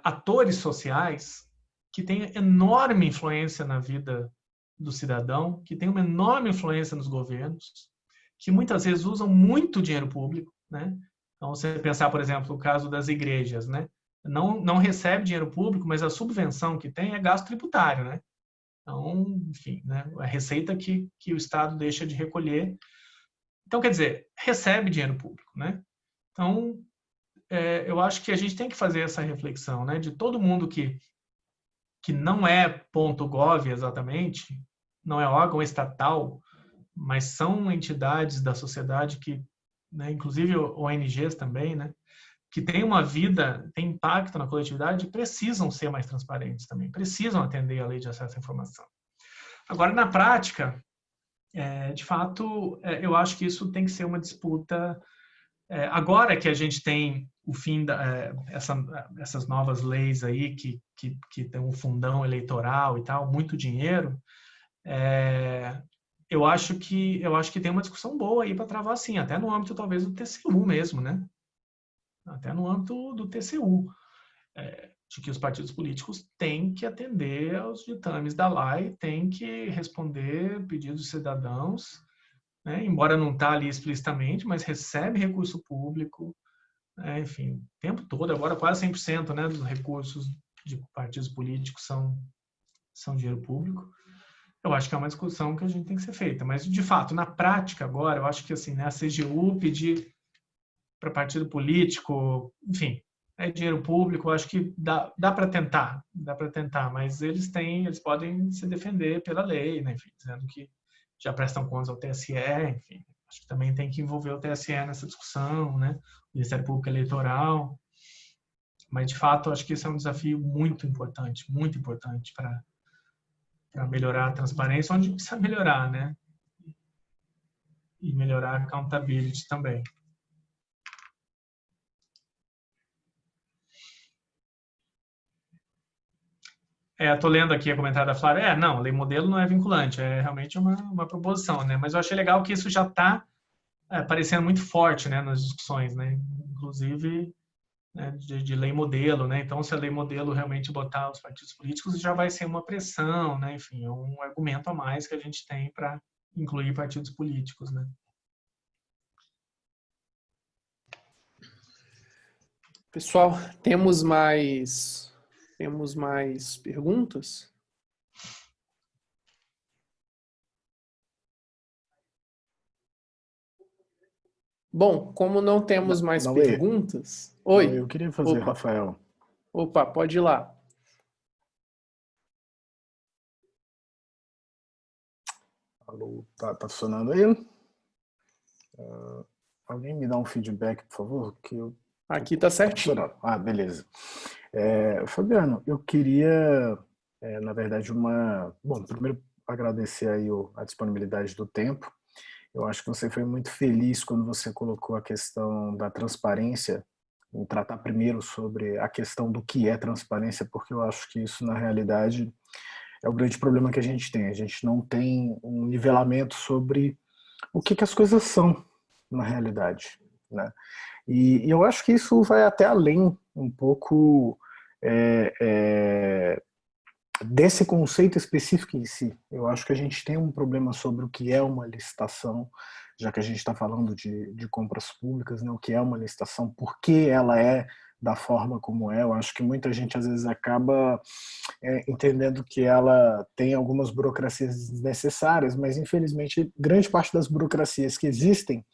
atores sociais que têm enorme influência na vida do cidadão, que têm uma enorme influência nos governos, que muitas vezes usam muito dinheiro público, né? Então, você pensar, por exemplo, o caso das igrejas, né? Não recebe dinheiro público, mas a subvenção que tem é gasto tributário, né? Então, enfim, né? A receita que o Estado deixa de recolher. Então, quer dizer, recebe dinheiro público, né? Então, eu acho que a gente tem que fazer essa reflexão, né? De todo mundo que não é .gov exatamente, não é órgão estatal, mas são entidades da sociedade que, né, inclusive ONGs também, né, que têm uma vida, têm impacto na coletividade, precisam ser mais transparentes também, precisam atender à lei de acesso à informação. Agora, na prática, de fato, eu acho que isso tem que ser uma disputa. Agora que a gente tem o fim essas novas leis aí que tem um fundão eleitoral e tal, muito dinheiro, eu acho que tem uma discussão boa aí para travar, assim, até no âmbito talvez do TCU mesmo, né? Até no âmbito do TCU, de que os partidos políticos têm que atender aos ditames da lei, têm que responder pedidos de cidadãos, né? Embora não está ali explicitamente, mas recebe recurso público, enfim, o tempo todo, agora quase 100%, né, dos recursos de partidos políticos são dinheiro público. Eu acho que é uma discussão que a gente tem que ser feita, mas de fato, na prática agora, eu acho que assim, né, a CGU pedir para partido político, enfim, é dinheiro público, eu acho que dá para tentar, mas eles podem se defender pela lei, né, enfim, dizendo que já prestam contas ao TSE, enfim, acho que também tem que envolver o TSE nessa discussão, né, o Ministério Público Eleitoral, mas de fato, acho que esse é um desafio muito importante para melhorar a transparência, onde precisa melhorar, né, e melhorar a accountability também. Estou lendo aqui a comentário da Flávia. Não, lei modelo não é vinculante, é realmente uma proposição, né? Mas eu achei legal que isso já está aparecendo muito forte, né, nas discussões, né? Inclusive, né, de lei modelo, né? Então, se a lei modelo realmente botar os partidos políticos, já vai ser uma pressão, né? Enfim, é um argumento a mais que a gente tem para incluir partidos políticos, né? Pessoal, temos mais perguntas? Bom, como não temos mais perguntas... Oi. Eu queria fazer, Opa. Rafael. Opa, pode ir lá. Alô, tá funcionando aí? Alguém me dá um feedback, por favor? Aqui tá certinho. Beleza. Fabiano, eu queria, na verdade, Bom, primeiro agradecer aí a disponibilidade do tempo. Eu acho que você foi muito feliz quando você colocou a questão da transparência, em tratar primeiro sobre a questão do que é transparência, porque eu acho que isso, na realidade, é o grande problema que a gente tem. A gente não tem um nivelamento sobre o que as coisas são, na realidade, né? E eu acho que isso vai até além um pouco desse conceito específico em si. Eu acho que a gente tem um problema sobre o que é uma licitação, já que a gente está falando de compras públicas, né? O que é uma licitação, por que ela é da forma como é. Eu acho que muita gente às vezes acaba entendendo que ela tem algumas burocracias desnecessárias, mas infelizmente grande parte das burocracias que existem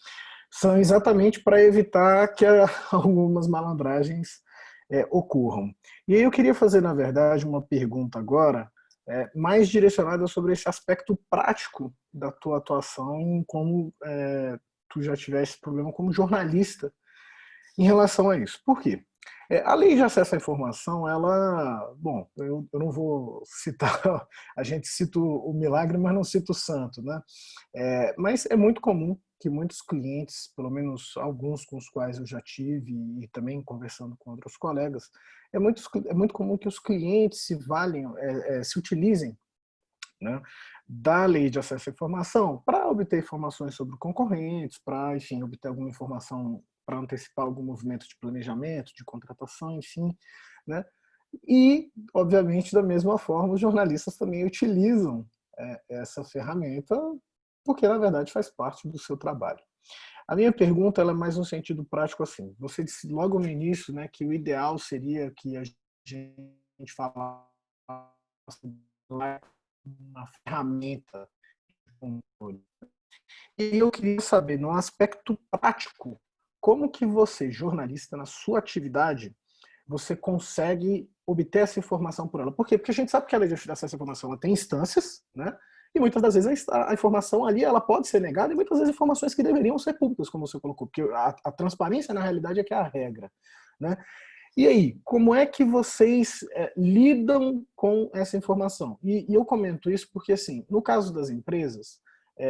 são exatamente para evitar que algumas malandragens ocorram. E aí eu queria fazer, na verdade, uma pergunta agora, mais direcionada sobre esse aspecto prático da tua atuação, em como tu já tivesse problema como jornalista em relação a isso. Por quê? A lei de acesso à informação, ela, bom, eu não vou citar, a gente cita o milagre, mas não cita o santo, né? Mas é muito comum que muitos clientes, pelo menos alguns com os quais eu já tive e também conversando com outros colegas, é muito comum que os clientes se utilizem, né, da lei de acesso à informação para obter informações sobre concorrentes, para, enfim, obter alguma informação para antecipar algum movimento de planejamento, de contratação, enfim, né? E, obviamente, da mesma forma, os jornalistas também utilizam essa ferramenta porque, na verdade, faz parte do seu trabalho. A minha pergunta ela é mais no sentido prático assim. Você disse logo no início, né, que o ideal seria que a gente falasse uma ferramenta de controle. E eu queria saber, no aspecto prático, como que você, jornalista, na sua atividade, você consegue obter essa informação por ela? Por quê? Porque a gente sabe que a lei de acesso à informação ela tem instâncias, né? E muitas das vezes a informação ali ela pode ser negada e muitas vezes informações que deveriam ser públicas, como você colocou, porque a transparência na realidade é que é a regra, né? E aí, como é que vocês lidam com essa informação? E eu comento isso porque, assim, no caso das empresas,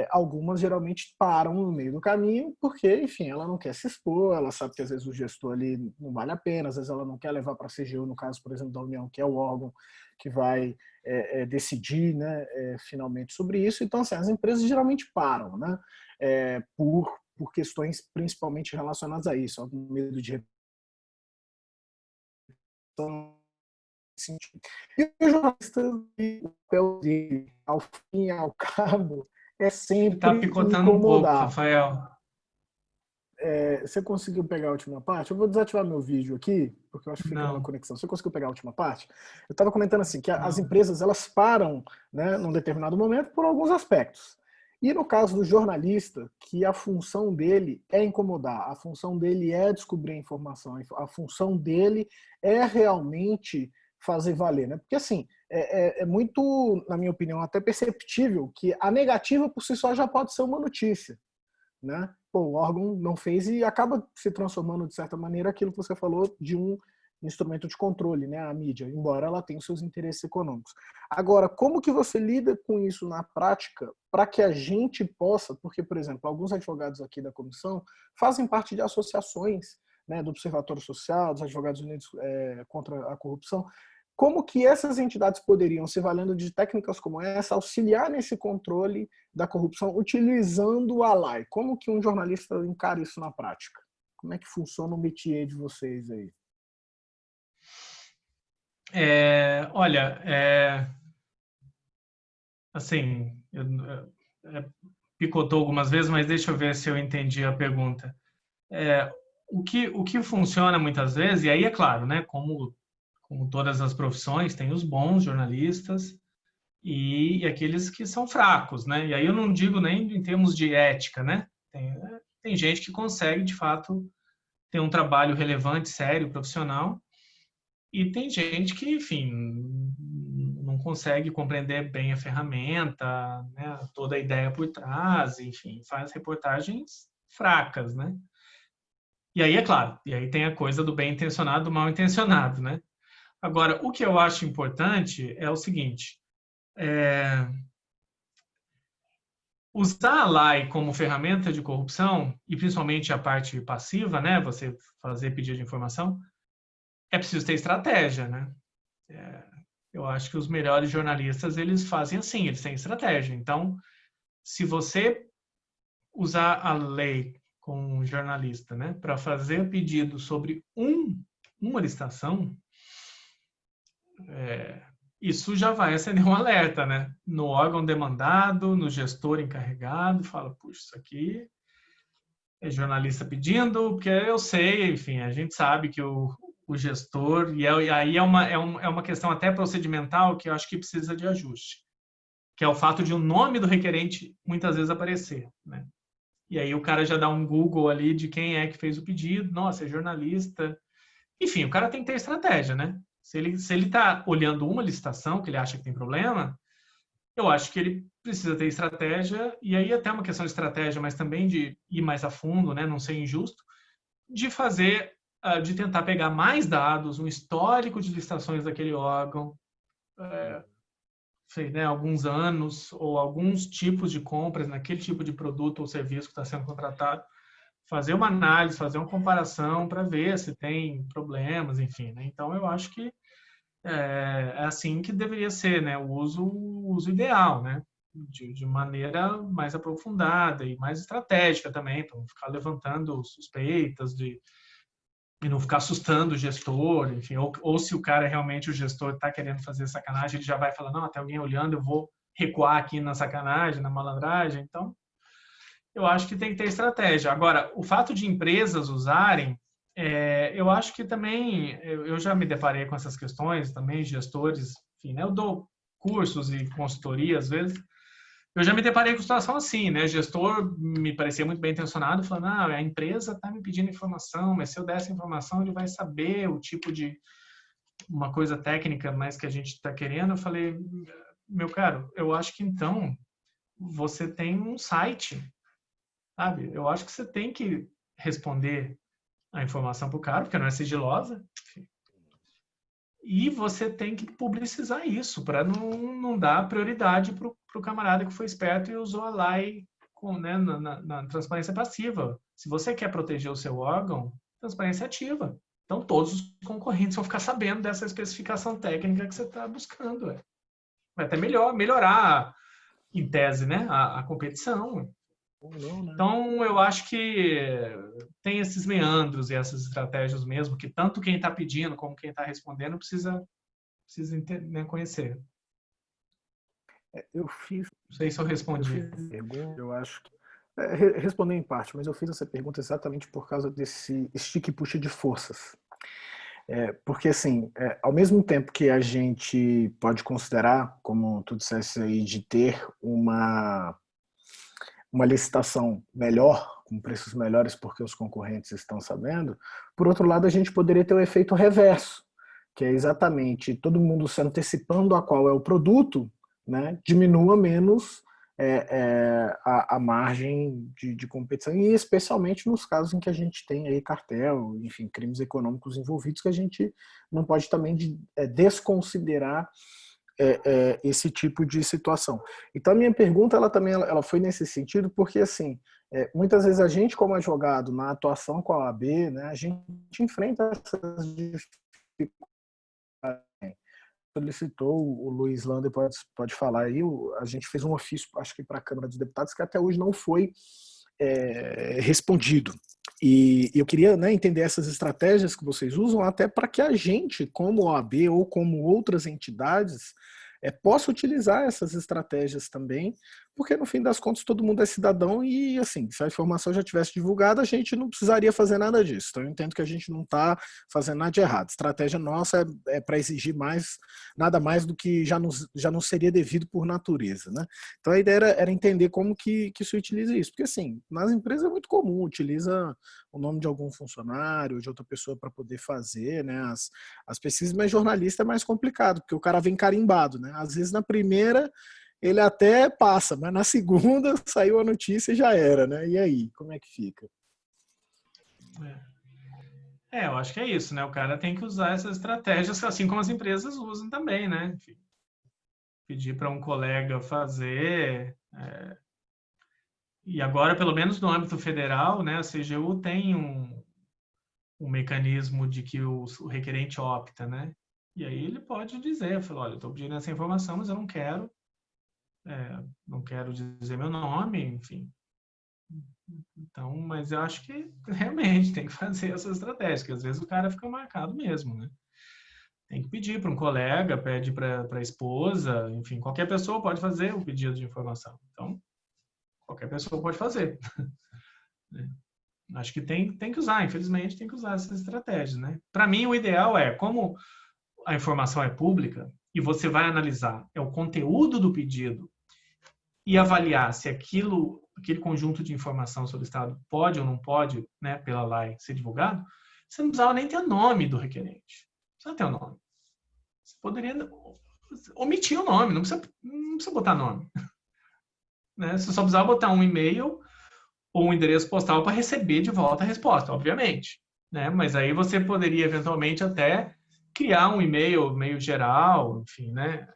algumas geralmente param no meio do caminho porque, enfim, ela não quer se expor, ela sabe que às vezes o gestor ali não vale a pena, às vezes ela não quer levar para a CGU, no caso, por exemplo, da União, que é o órgão que vai decidir, né, finalmente sobre isso. Então, assim, as empresas geralmente param, né, por questões principalmente relacionadas a isso, algum medo de sentido. E o jornalista, o papel dele, ao fim e ao cabo, é sempre Tá picotando um pouco, incomodar. Rafael. Você conseguiu pegar a última parte? Eu vou desativar meu vídeo aqui, porque eu acho que fica Não. na conexão. Você conseguiu pegar a última parte? Eu estava comentando assim, que as Não. empresas elas param, né, num determinado momento por alguns aspectos. E no caso do jornalista, que a função dele é incomodar, a função dele é descobrir a informação, a função dele é realmente fazer valer, né? Porque assim, é muito, na minha opinião, até perceptível que a negativa por si só já pode ser uma notícia, né? Pô, o órgão não fez e acaba se transformando, de certa maneira, aquilo que você falou de um instrumento de controle, né, a mídia, embora ela tenha os seus interesses econômicos. Agora, como que você lida com isso na prática para que a gente possa, porque, por exemplo, alguns advogados aqui da comissão fazem parte de associações, né, do Observatório Social, dos Advogados Unidos contra a Corrupção, como que essas entidades poderiam, se valendo de técnicas como essa, auxiliar nesse controle da corrupção utilizando a lei? Como que um jornalista encara isso na prática? Como é que funciona o métier de vocês aí? Olha, assim, picotou algumas vezes, mas deixa eu ver se eu entendi a pergunta. O que funciona muitas vezes, e aí é claro, né, como todas as profissões, tem os bons jornalistas e aqueles que são fracos, né? E aí eu não digo nem em termos de ética, né? Tem gente que consegue, de fato, ter um trabalho relevante, sério, profissional, e tem gente que, enfim, não consegue compreender bem a ferramenta, né? Toda a ideia por trás, enfim, faz reportagens fracas, né? E aí, é claro, e aí tem a coisa do bem intencionado, do mal intencionado, né? Agora, o que eu acho importante é o seguinte, usar a lei como ferramenta de corrupção, e principalmente a parte passiva, né, você fazer pedido de informação, é preciso ter estratégia, né? Eu acho que os melhores jornalistas, eles fazem assim, eles têm estratégia. Então, se você usar a lei como um jornalista, né, para fazer pedido sobre uma licitação, isso já vai acender um alerta, né? No órgão demandado, no gestor encarregado, fala, puxa, isso aqui é jornalista pedindo, porque eu sei, enfim, a gente sabe que o gestor, e aí é uma questão até procedimental que eu acho que precisa de ajuste, que é o fato de o nome do requerente muitas vezes aparecer, né? E aí o cara já dá um Google ali de quem é que fez o pedido, nossa, é jornalista. Enfim, o cara tem que ter estratégia, né? Se ele está olhando uma licitação que ele acha que tem problema, eu acho que ele precisa ter estratégia, e aí até uma questão de estratégia, mas também de ir mais a fundo, né? Não ser injusto, de fazer de tentar pegar mais dados, um histórico de licitações daquele órgão, sei, né, alguns anos ou alguns tipos de compras naquele tipo de produto ou serviço que está sendo contratado, fazer uma análise, fazer uma comparação para ver se tem problemas, enfim, né? Então, eu acho que é assim que deveria ser, né? O uso ideal, né? De maneira mais aprofundada e mais estratégica também, para não ficar levantando suspeitas e não ficar assustando o gestor, enfim, ou se o cara realmente, o gestor, está querendo fazer sacanagem, ele já vai falar, não, tem alguém olhando, eu vou recuar aqui na sacanagem, na malandragem. Então, eu acho que tem que ter estratégia. Agora, o fato de empresas usarem, eu acho que também, eu já me deparei com essas questões também, gestores, enfim, né, eu dou cursos e consultoria, às vezes, eu já me deparei com situação assim, né? O gestor me parecia muito bem intencionado, falando, a empresa está me pedindo informação, mas se eu der essa informação, ele vai saber o tipo de uma coisa técnica mais que a gente está querendo. Eu falei, meu caro, eu acho que então você tem um site, sabe? Eu acho que você tem que responder a informação para o cara, porque não é sigilosa, enfim. E você tem que publicizar isso para não dar prioridade para o camarada que foi esperto e usou a lei na transparência passiva. Se você quer proteger o seu órgão, transparência ativa. Então, todos os concorrentes vão ficar sabendo dessa especificação técnica que você está buscando. Vai até melhorar, em tese, né, a competição. Então, eu acho que tem esses meandros e essas estratégias mesmo, que tanto quem está pedindo como quem está respondendo precisa né, conhecer. Eu fiz... Não sei se eu respondi. Eu acho que... Responder em parte, mas eu fiz essa pergunta exatamente por causa desse estica e puxa de forças. Porque, assim, ao mesmo tempo que a gente pode considerar, como tu disseste aí, de ter uma licitação melhor, com preços melhores porque os concorrentes estão sabendo, por outro lado a gente poderia ter o efeito reverso, que é exatamente todo mundo se antecipando a qual é o produto, né, diminua menos a margem de competição, e especialmente nos casos em que a gente tem aí cartel, enfim, crimes econômicos envolvidos, que a gente não pode também desconsiderar esse tipo de situação. Então a minha pergunta ela foi nesse sentido, porque assim, muitas vezes a gente como advogado na atuação com a OAB, né, a gente enfrenta essas dificuldades. Solicitou, o Luiz Lander pode falar aí, a gente fez um ofício, acho que para a Câmara dos Deputados, que até hoje não foi respondido. E eu queria, né, entender essas estratégias que vocês usam, até para que a gente, como OAB ou como outras entidades, possa utilizar essas estratégias também, porque no fim das contas todo mundo é cidadão e, assim, se a informação já tivesse divulgada, a gente não precisaria fazer nada disso. Então eu entendo que a gente não está fazendo nada de errado. A estratégia nossa é para exigir nada mais do que já não seria devido por natureza, né? Então a ideia era entender como que se utiliza isso, porque assim, nas empresas é muito comum, utiliza o nome de algum funcionário, de outra pessoa para poder fazer, né, as pesquisas, mas jornalista é mais complicado, porque o cara vem carimbado, né? Às vezes na primeira ele até passa, mas na segunda saiu a notícia e já era, né? E aí, como é que fica? Eu acho que é isso, né? O cara tem que usar essas estratégias, assim como as empresas usam também, né? Enfim, pedir para um colega fazer. E agora, pelo menos no âmbito federal, né, a CGU tem um mecanismo de que o requerente opta, né? E aí ele pode dizer, olha, eu estou pedindo essa informação, mas eu não quero dizer meu nome, enfim. Então, mas eu acho que realmente tem que fazer essa estratégia, porque às vezes o cara fica marcado mesmo, né? Tem que pedir para um colega, pede para a esposa, enfim, qualquer pessoa pode fazer o pedido de informação. Então, qualquer pessoa pode fazer. Acho que tem que usar, infelizmente, tem que usar essas estratégias, né? Para mim, o ideal como a informação é pública e você vai analisar o conteúdo do pedido e avaliar se aquele conjunto de informação solicitado pode ou não pode, né, pela lei, ser divulgado, você não precisava nem ter o nome do requerente. Não precisa ter o nome. Você poderia omitir o nome, não precisa botar nome. Né? Você só precisava botar um e-mail ou um endereço postal para receber de volta a resposta, obviamente. né? Mas aí você poderia eventualmente até criar um e-mail geral, enfim, né?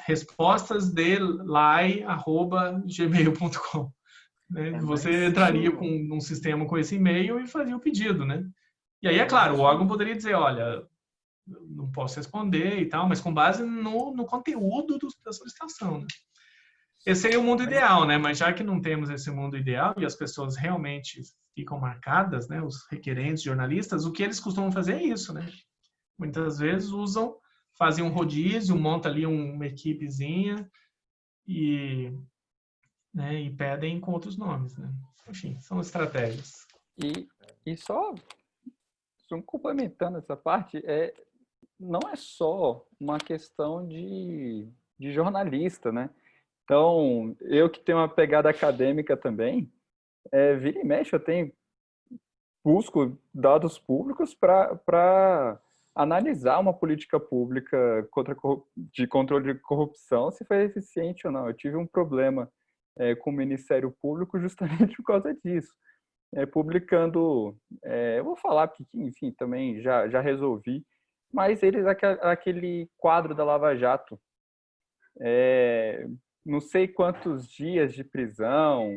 Respostas de lai@gmail.com, né? Você entraria com um sistema com esse e-mail e fazia o pedido, né? E aí, é claro, o órgão poderia dizer, olha, não posso responder e tal, mas com base no conteúdo da solicitação, né? Esse seria o mundo ideal, né? Mas já que não temos esse mundo ideal e as pessoas realmente ficam marcadas, né? Os requerentes, jornalistas, o que eles costumam fazer é isso, né? Muitas vezes fazem um rodízio, monta ali uma equipezinha e, né, e pedem com outros nomes, né? Enfim, são estratégias. E só complementando essa parte, não é só uma questão de jornalista, né? Então, eu que tenho uma pegada acadêmica também, vira e mexe, busco dados públicos para analisar uma política pública de controle de corrupção, se foi eficiente ou não. Eu tive um problema com o Ministério Público justamente por causa disso. Publicando, eu vou falar porque, enfim, também já resolvi, mas aquele quadro da Lava Jato, não sei quantos dias de prisão,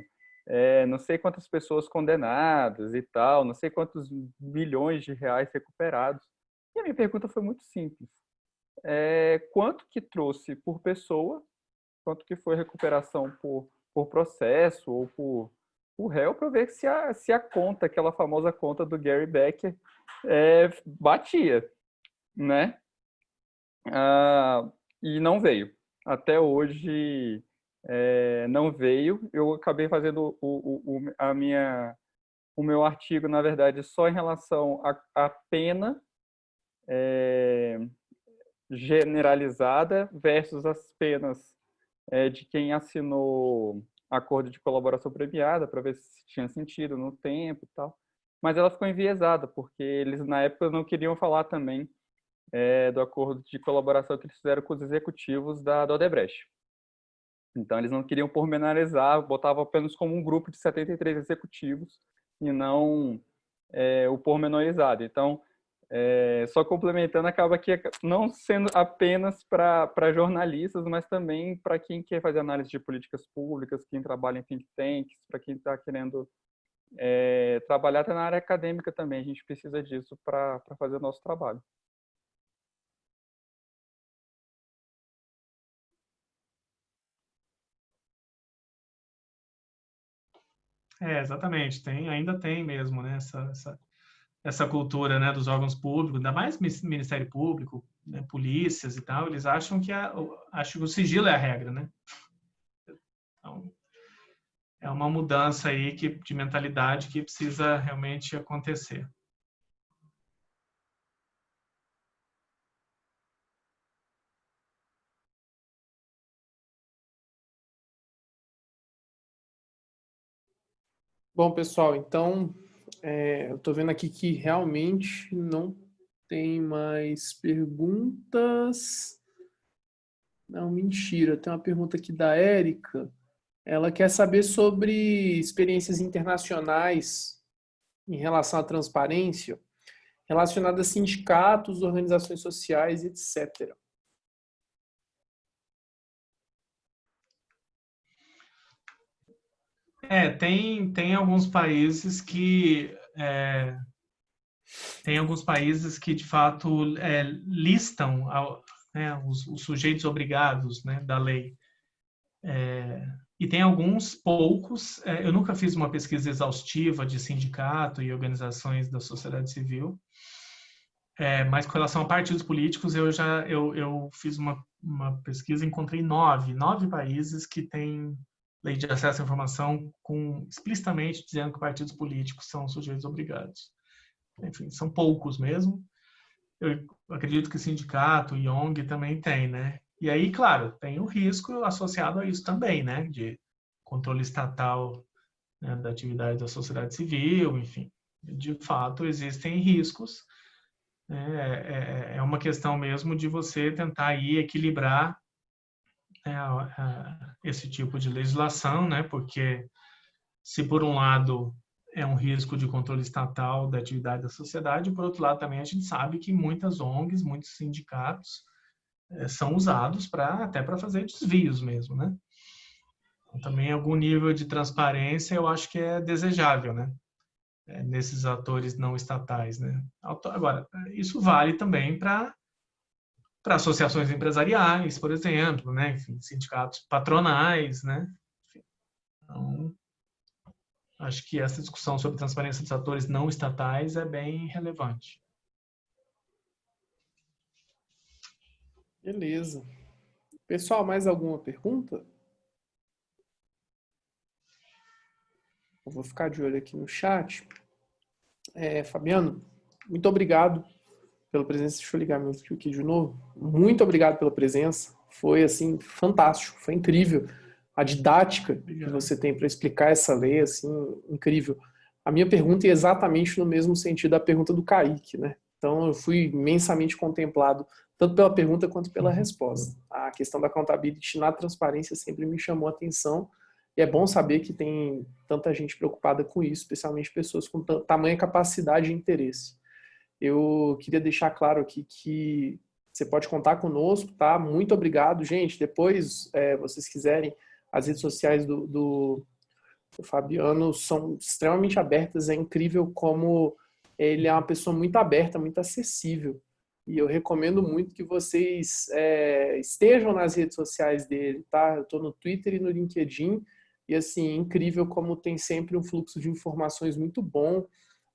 não sei quantas pessoas condenadas e tal, não sei quantos milhões de reais recuperados. E a minha pergunta foi muito simples. Quanto que trouxe por pessoa, quanto que foi recuperação por processo ou por réu, para ver se a conta, aquela famosa conta do Gary Becker, batia, né? E não veio. Até hoje não veio. Eu acabei fazendo o meu artigo, na verdade, só em relação à pena generalizada versus as penas de quem assinou acordo de colaboração premiada, para ver se tinha sentido no tempo e tal. Mas ela ficou enviesada, porque eles, na época, não queriam falar também do acordo de colaboração que eles fizeram com os executivos da Odebrecht. Então, eles não queriam pormenorizar, botavam apenas como um grupo de 73 executivos e não o pormenorizado. Então, só complementando, acaba que não sendo apenas para jornalistas, mas também para quem quer fazer análise de políticas públicas, quem trabalha em think tanks, para quem está querendo trabalhar até na área acadêmica também. A gente precisa disso para fazer o nosso trabalho. Exatamente. Ainda tem mesmo, né, essa cultura, né, dos órgãos públicos, ainda mais Ministério Público, né, polícias e tal, eles acham que o sigilo é a regra, né? Então, é uma mudança aí de mentalidade que precisa realmente acontecer. Bom, pessoal, então eu estou vendo aqui que realmente não tem mais perguntas. Não, mentira. Tem uma pergunta aqui da Érica. Ela quer saber sobre experiências internacionais em relação à transparência, relacionadas a sindicatos, organizações sociais, etc. Tem alguns países que de fato listam os sujeitos obrigados, né, da lei. E tem alguns poucos. Eu nunca fiz uma pesquisa exaustiva de sindicato e organizações da sociedade civil, mas com relação a partidos políticos, eu fiz uma pesquisa e encontrei nove países que têm lei de acesso à informação explicitamente dizendo que partidos políticos são sujeitos obrigados. Enfim, são poucos mesmo. Eu acredito que sindicato e ONG também tem, né? E aí, claro, tem o risco associado a isso também, né? De controle estatal, né, da atividade da sociedade civil, enfim. De fato, existem riscos. É uma questão mesmo de você tentar aí equilibrar, né, esse tipo de legislação, né? Porque se por um lado é um risco de controle estatal da atividade da sociedade. Por outro lado, também a gente sabe que muitas ONGs, muitos sindicatos são usados até para fazer desvios mesmo, né? Então, também algum nível de transparência eu acho que é desejável, né? Nesses atores não estatais, né? Agora, isso vale também para associações empresariais, por exemplo, né? Enfim, sindicatos patronais, né? Enfim, então, acho que essa discussão sobre transparência dos atores não estatais é bem relevante. Beleza. Pessoal, mais alguma pergunta? Eu vou ficar de olho aqui no chat. Fabiano, muito obrigado pela presença. Deixa eu ligar meu vídeo aqui de novo. Muito obrigado pela presença. Foi, assim, fantástico. Foi incrível. A didática que você tem para explicar essa lei, assim, incrível. A minha pergunta é exatamente no mesmo sentido da pergunta do Kaique, né? Então, eu fui imensamente contemplado, tanto pela pergunta quanto pela resposta. A questão da accountability na transparência sempre me chamou a atenção, e é bom saber que tem tanta gente preocupada com isso, especialmente pessoas com tamanha capacidade e interesse. Eu queria deixar claro aqui que você pode contar conosco, tá? Muito obrigado, gente. Depois, vocês quiserem, as redes sociais do Fabiano são extremamente abertas. É incrível como ele é uma pessoa muito aberta, muito acessível. E eu recomendo muito que vocês estejam nas redes sociais dele, tá? Eu estou no Twitter e no LinkedIn. E, assim, incrível como tem sempre um fluxo de informações muito bom.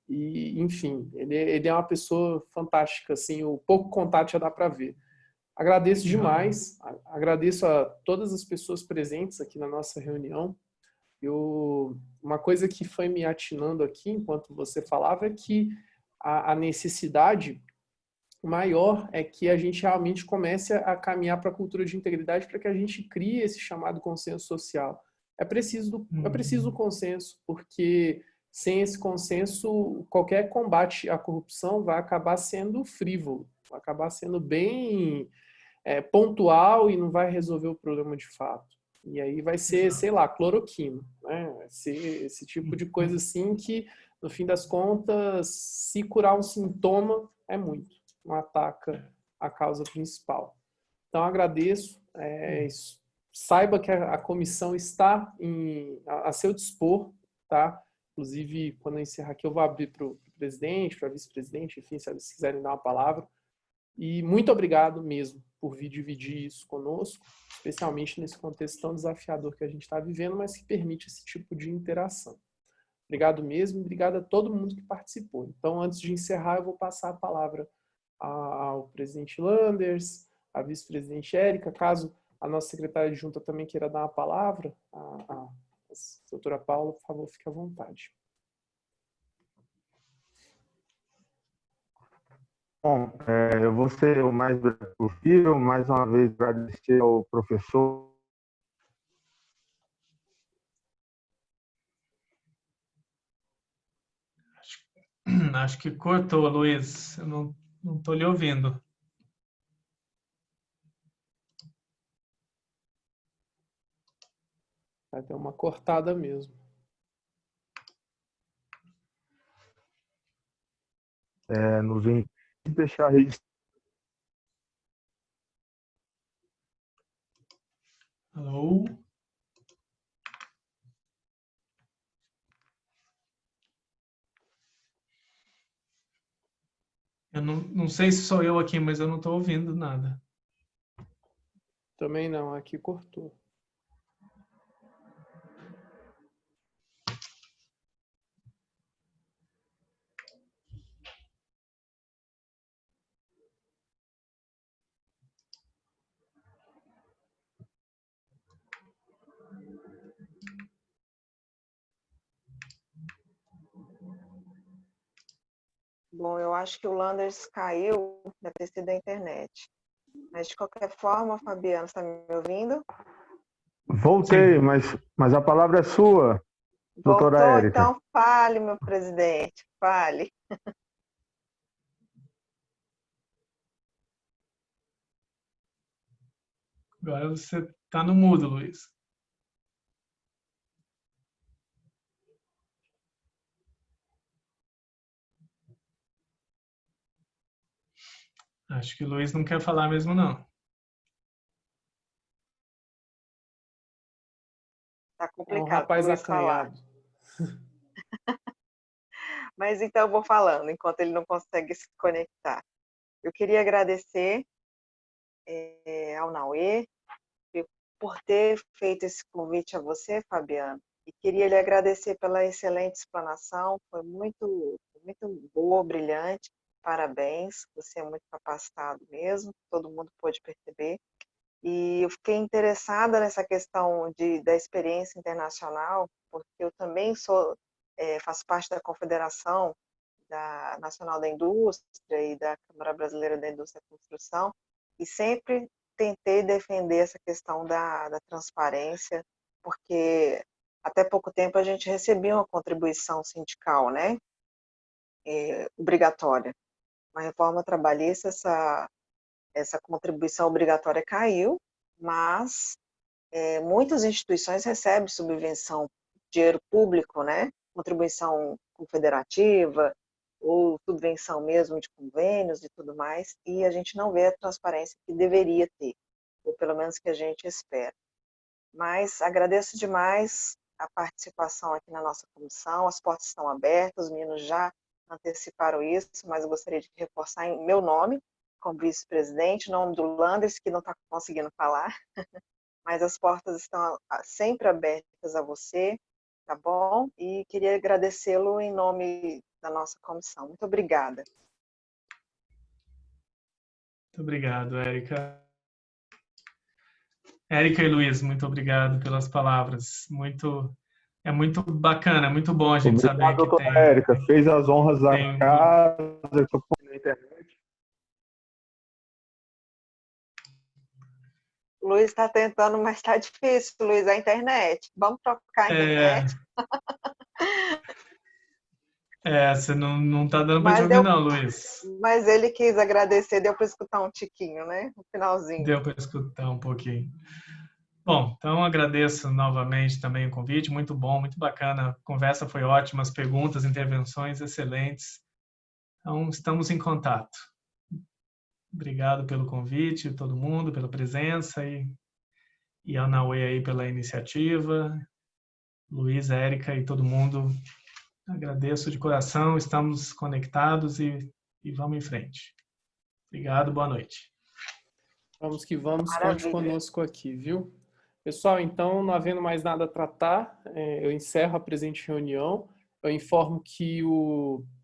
E, enfim, ele é uma pessoa fantástica, assim, o pouco contato já dá para ver. Agradeço demais, agradeço a todas as pessoas presentes aqui na nossa reunião. Uma coisa que foi me atinando aqui, enquanto você falava, é que a necessidade maior é que a gente realmente comece a caminhar para a cultura de integridade, para que a gente crie esse chamado consenso social. É preciso do consenso, porque sem esse consenso, qualquer combate à corrupção vai acabar sendo frívolo, vai acabar sendo bem pontual e não vai resolver o problema de fato. E aí vai ser, sei lá, cloroquina, né? Vai ser esse tipo de coisa assim que, no fim das contas, se curar um sintoma é muito, não ataca a causa principal. Então, agradeço. Saiba que a comissão está a seu dispor, tá? Inclusive, quando eu encerrar aqui, eu vou abrir para o presidente, para a vice-presidente, enfim, se eles quiserem dar uma palavra. E muito obrigado mesmo por vir dividir isso conosco, especialmente nesse contexto tão desafiador que a gente está vivendo, mas que permite esse tipo de interação. Obrigado mesmo, obrigado a todo mundo que participou. Então, antes de encerrar, eu vou passar a palavra ao presidente Landers, à vice-presidente Érica, caso a nossa secretária de junta também queira dar uma palavra, a doutora Paula, por favor, fique à vontade. Bom, eu vou ser o mais breve possível. Mais uma vez, agradecer ao professor. Acho que cortou, Luiz. Eu não estou lhe ouvindo. Vai ter uma cortada mesmo. Nos deixar registrado. Alô? Eu não sei se sou eu aqui, mas eu não estou ouvindo nada. Também não, aqui cortou. Bom, eu acho que o Landers caiu, deve ter sido a internet. Mas, de qualquer forma, Fabiano, está me ouvindo? Voltei, mas a palavra é sua, doutora Voltou? Érica. Então, fale, meu presidente, fale. Agora você está no mudo, Luiz. Acho que o Luiz não quer falar mesmo, não. Tá É um complicado para o rapaz Luiz falar. acanhado. Mas então eu vou falando, enquanto ele não consegue se conectar. Eu queria agradecer ao Naue por ter feito esse convite a você, Fabiano, e queria lhe agradecer pela excelente explanação, foi muito, muito boa, brilhante, parabéns, você é muito capacitado mesmo, todo mundo pôde perceber, e eu fiquei interessada nessa questão da experiência internacional, porque eu também faço parte da Confederação Nacional da Indústria e da Câmara Brasileira da Indústria e Construção, e sempre tentei defender essa questão da transparência, porque até pouco tempo a gente recebia uma contribuição sindical, né, obrigatória. Uma reforma trabalhista, essa contribuição obrigatória caiu, mas muitas instituições recebem subvenção, dinheiro público, né, contribuição confederativa, ou subvenção mesmo de convênios e tudo mais, e a gente não vê a transparência que deveria ter, ou pelo menos que a gente espera. Mas agradeço demais a participação aqui na nossa comissão, as portas estão abertas, os meninos já anteciparam isso, mas eu gostaria de reforçar em meu nome, como vice-presidente, o nome do Landers, que não está conseguindo falar, mas as portas estão sempre abertas a você, tá bom? E queria agradecê-lo em nome da nossa comissão. Muito obrigada. Muito obrigado, Érica. Érica e Luiz, muito obrigado pelas palavras. É muito bacana, é muito bom a gente saber Obrigado, que doutora Érica. Fez as honras da tem casa, estou na internet. O Luiz está tentando, mas está difícil, Luiz, a internet. Vamos trocar a internet. Você não está dando para te ouvir, não, Luiz. Mas ele quis agradecer, deu para escutar um tiquinho, né? No finalzinho. Deu para escutar um pouquinho. Bom, então agradeço novamente também o convite, muito bom, muito bacana. A conversa foi ótima, as perguntas, intervenções excelentes. Então, estamos em contato. Obrigado pelo convite, todo mundo, pela presença e a Naue aí pela iniciativa. Luiz, Érica e todo mundo, agradeço de coração, estamos conectados e vamos em frente. Obrigado, boa noite. Vamos que vamos, Maravilha. conte conosco aqui, viu? Pessoal, então, não havendo mais nada a tratar, eu encerro a presente reunião. Eu informo que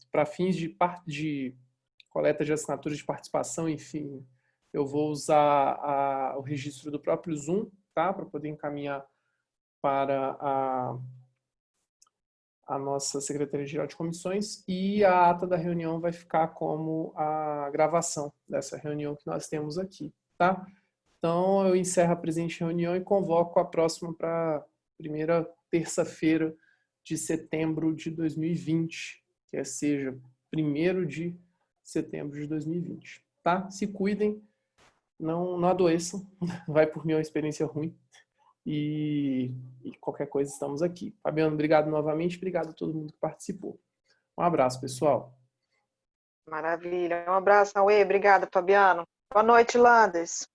para fins de coleta de assinaturas de participação, enfim, eu vou usar o registro do próprio Zoom, tá? Para poder encaminhar para a nossa Secretaria-Geral de Comissões, e a ata da reunião vai ficar como a gravação dessa reunião que nós temos aqui, tá? Então, eu encerro a presente reunião e convoco a próxima para a primeira terça-feira de setembro de 2020, que seja 1º de setembro de 2020, tá? Se cuidem, não adoeçam, vai por mim uma experiência ruim, e qualquer coisa estamos aqui. Fabiano, obrigado novamente, obrigado a todo mundo que participou. Um abraço, pessoal. Maravilha. Um abraço, Naue. Obrigada, Fabiano. Boa noite, Landers.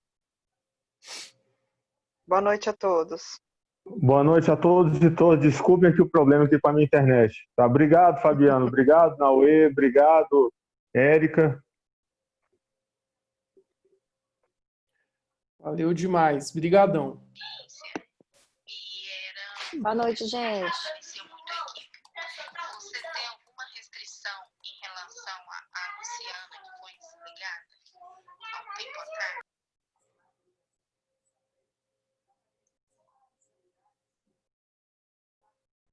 Boa noite a todos. Boa noite a todos e todas. Desculpem aqui o problema aqui com a minha internet. Tá? Obrigado, Fabiano. Obrigado, Naue. Obrigado, Érica. Valeu demais. Brigadão. Boa noite, gente.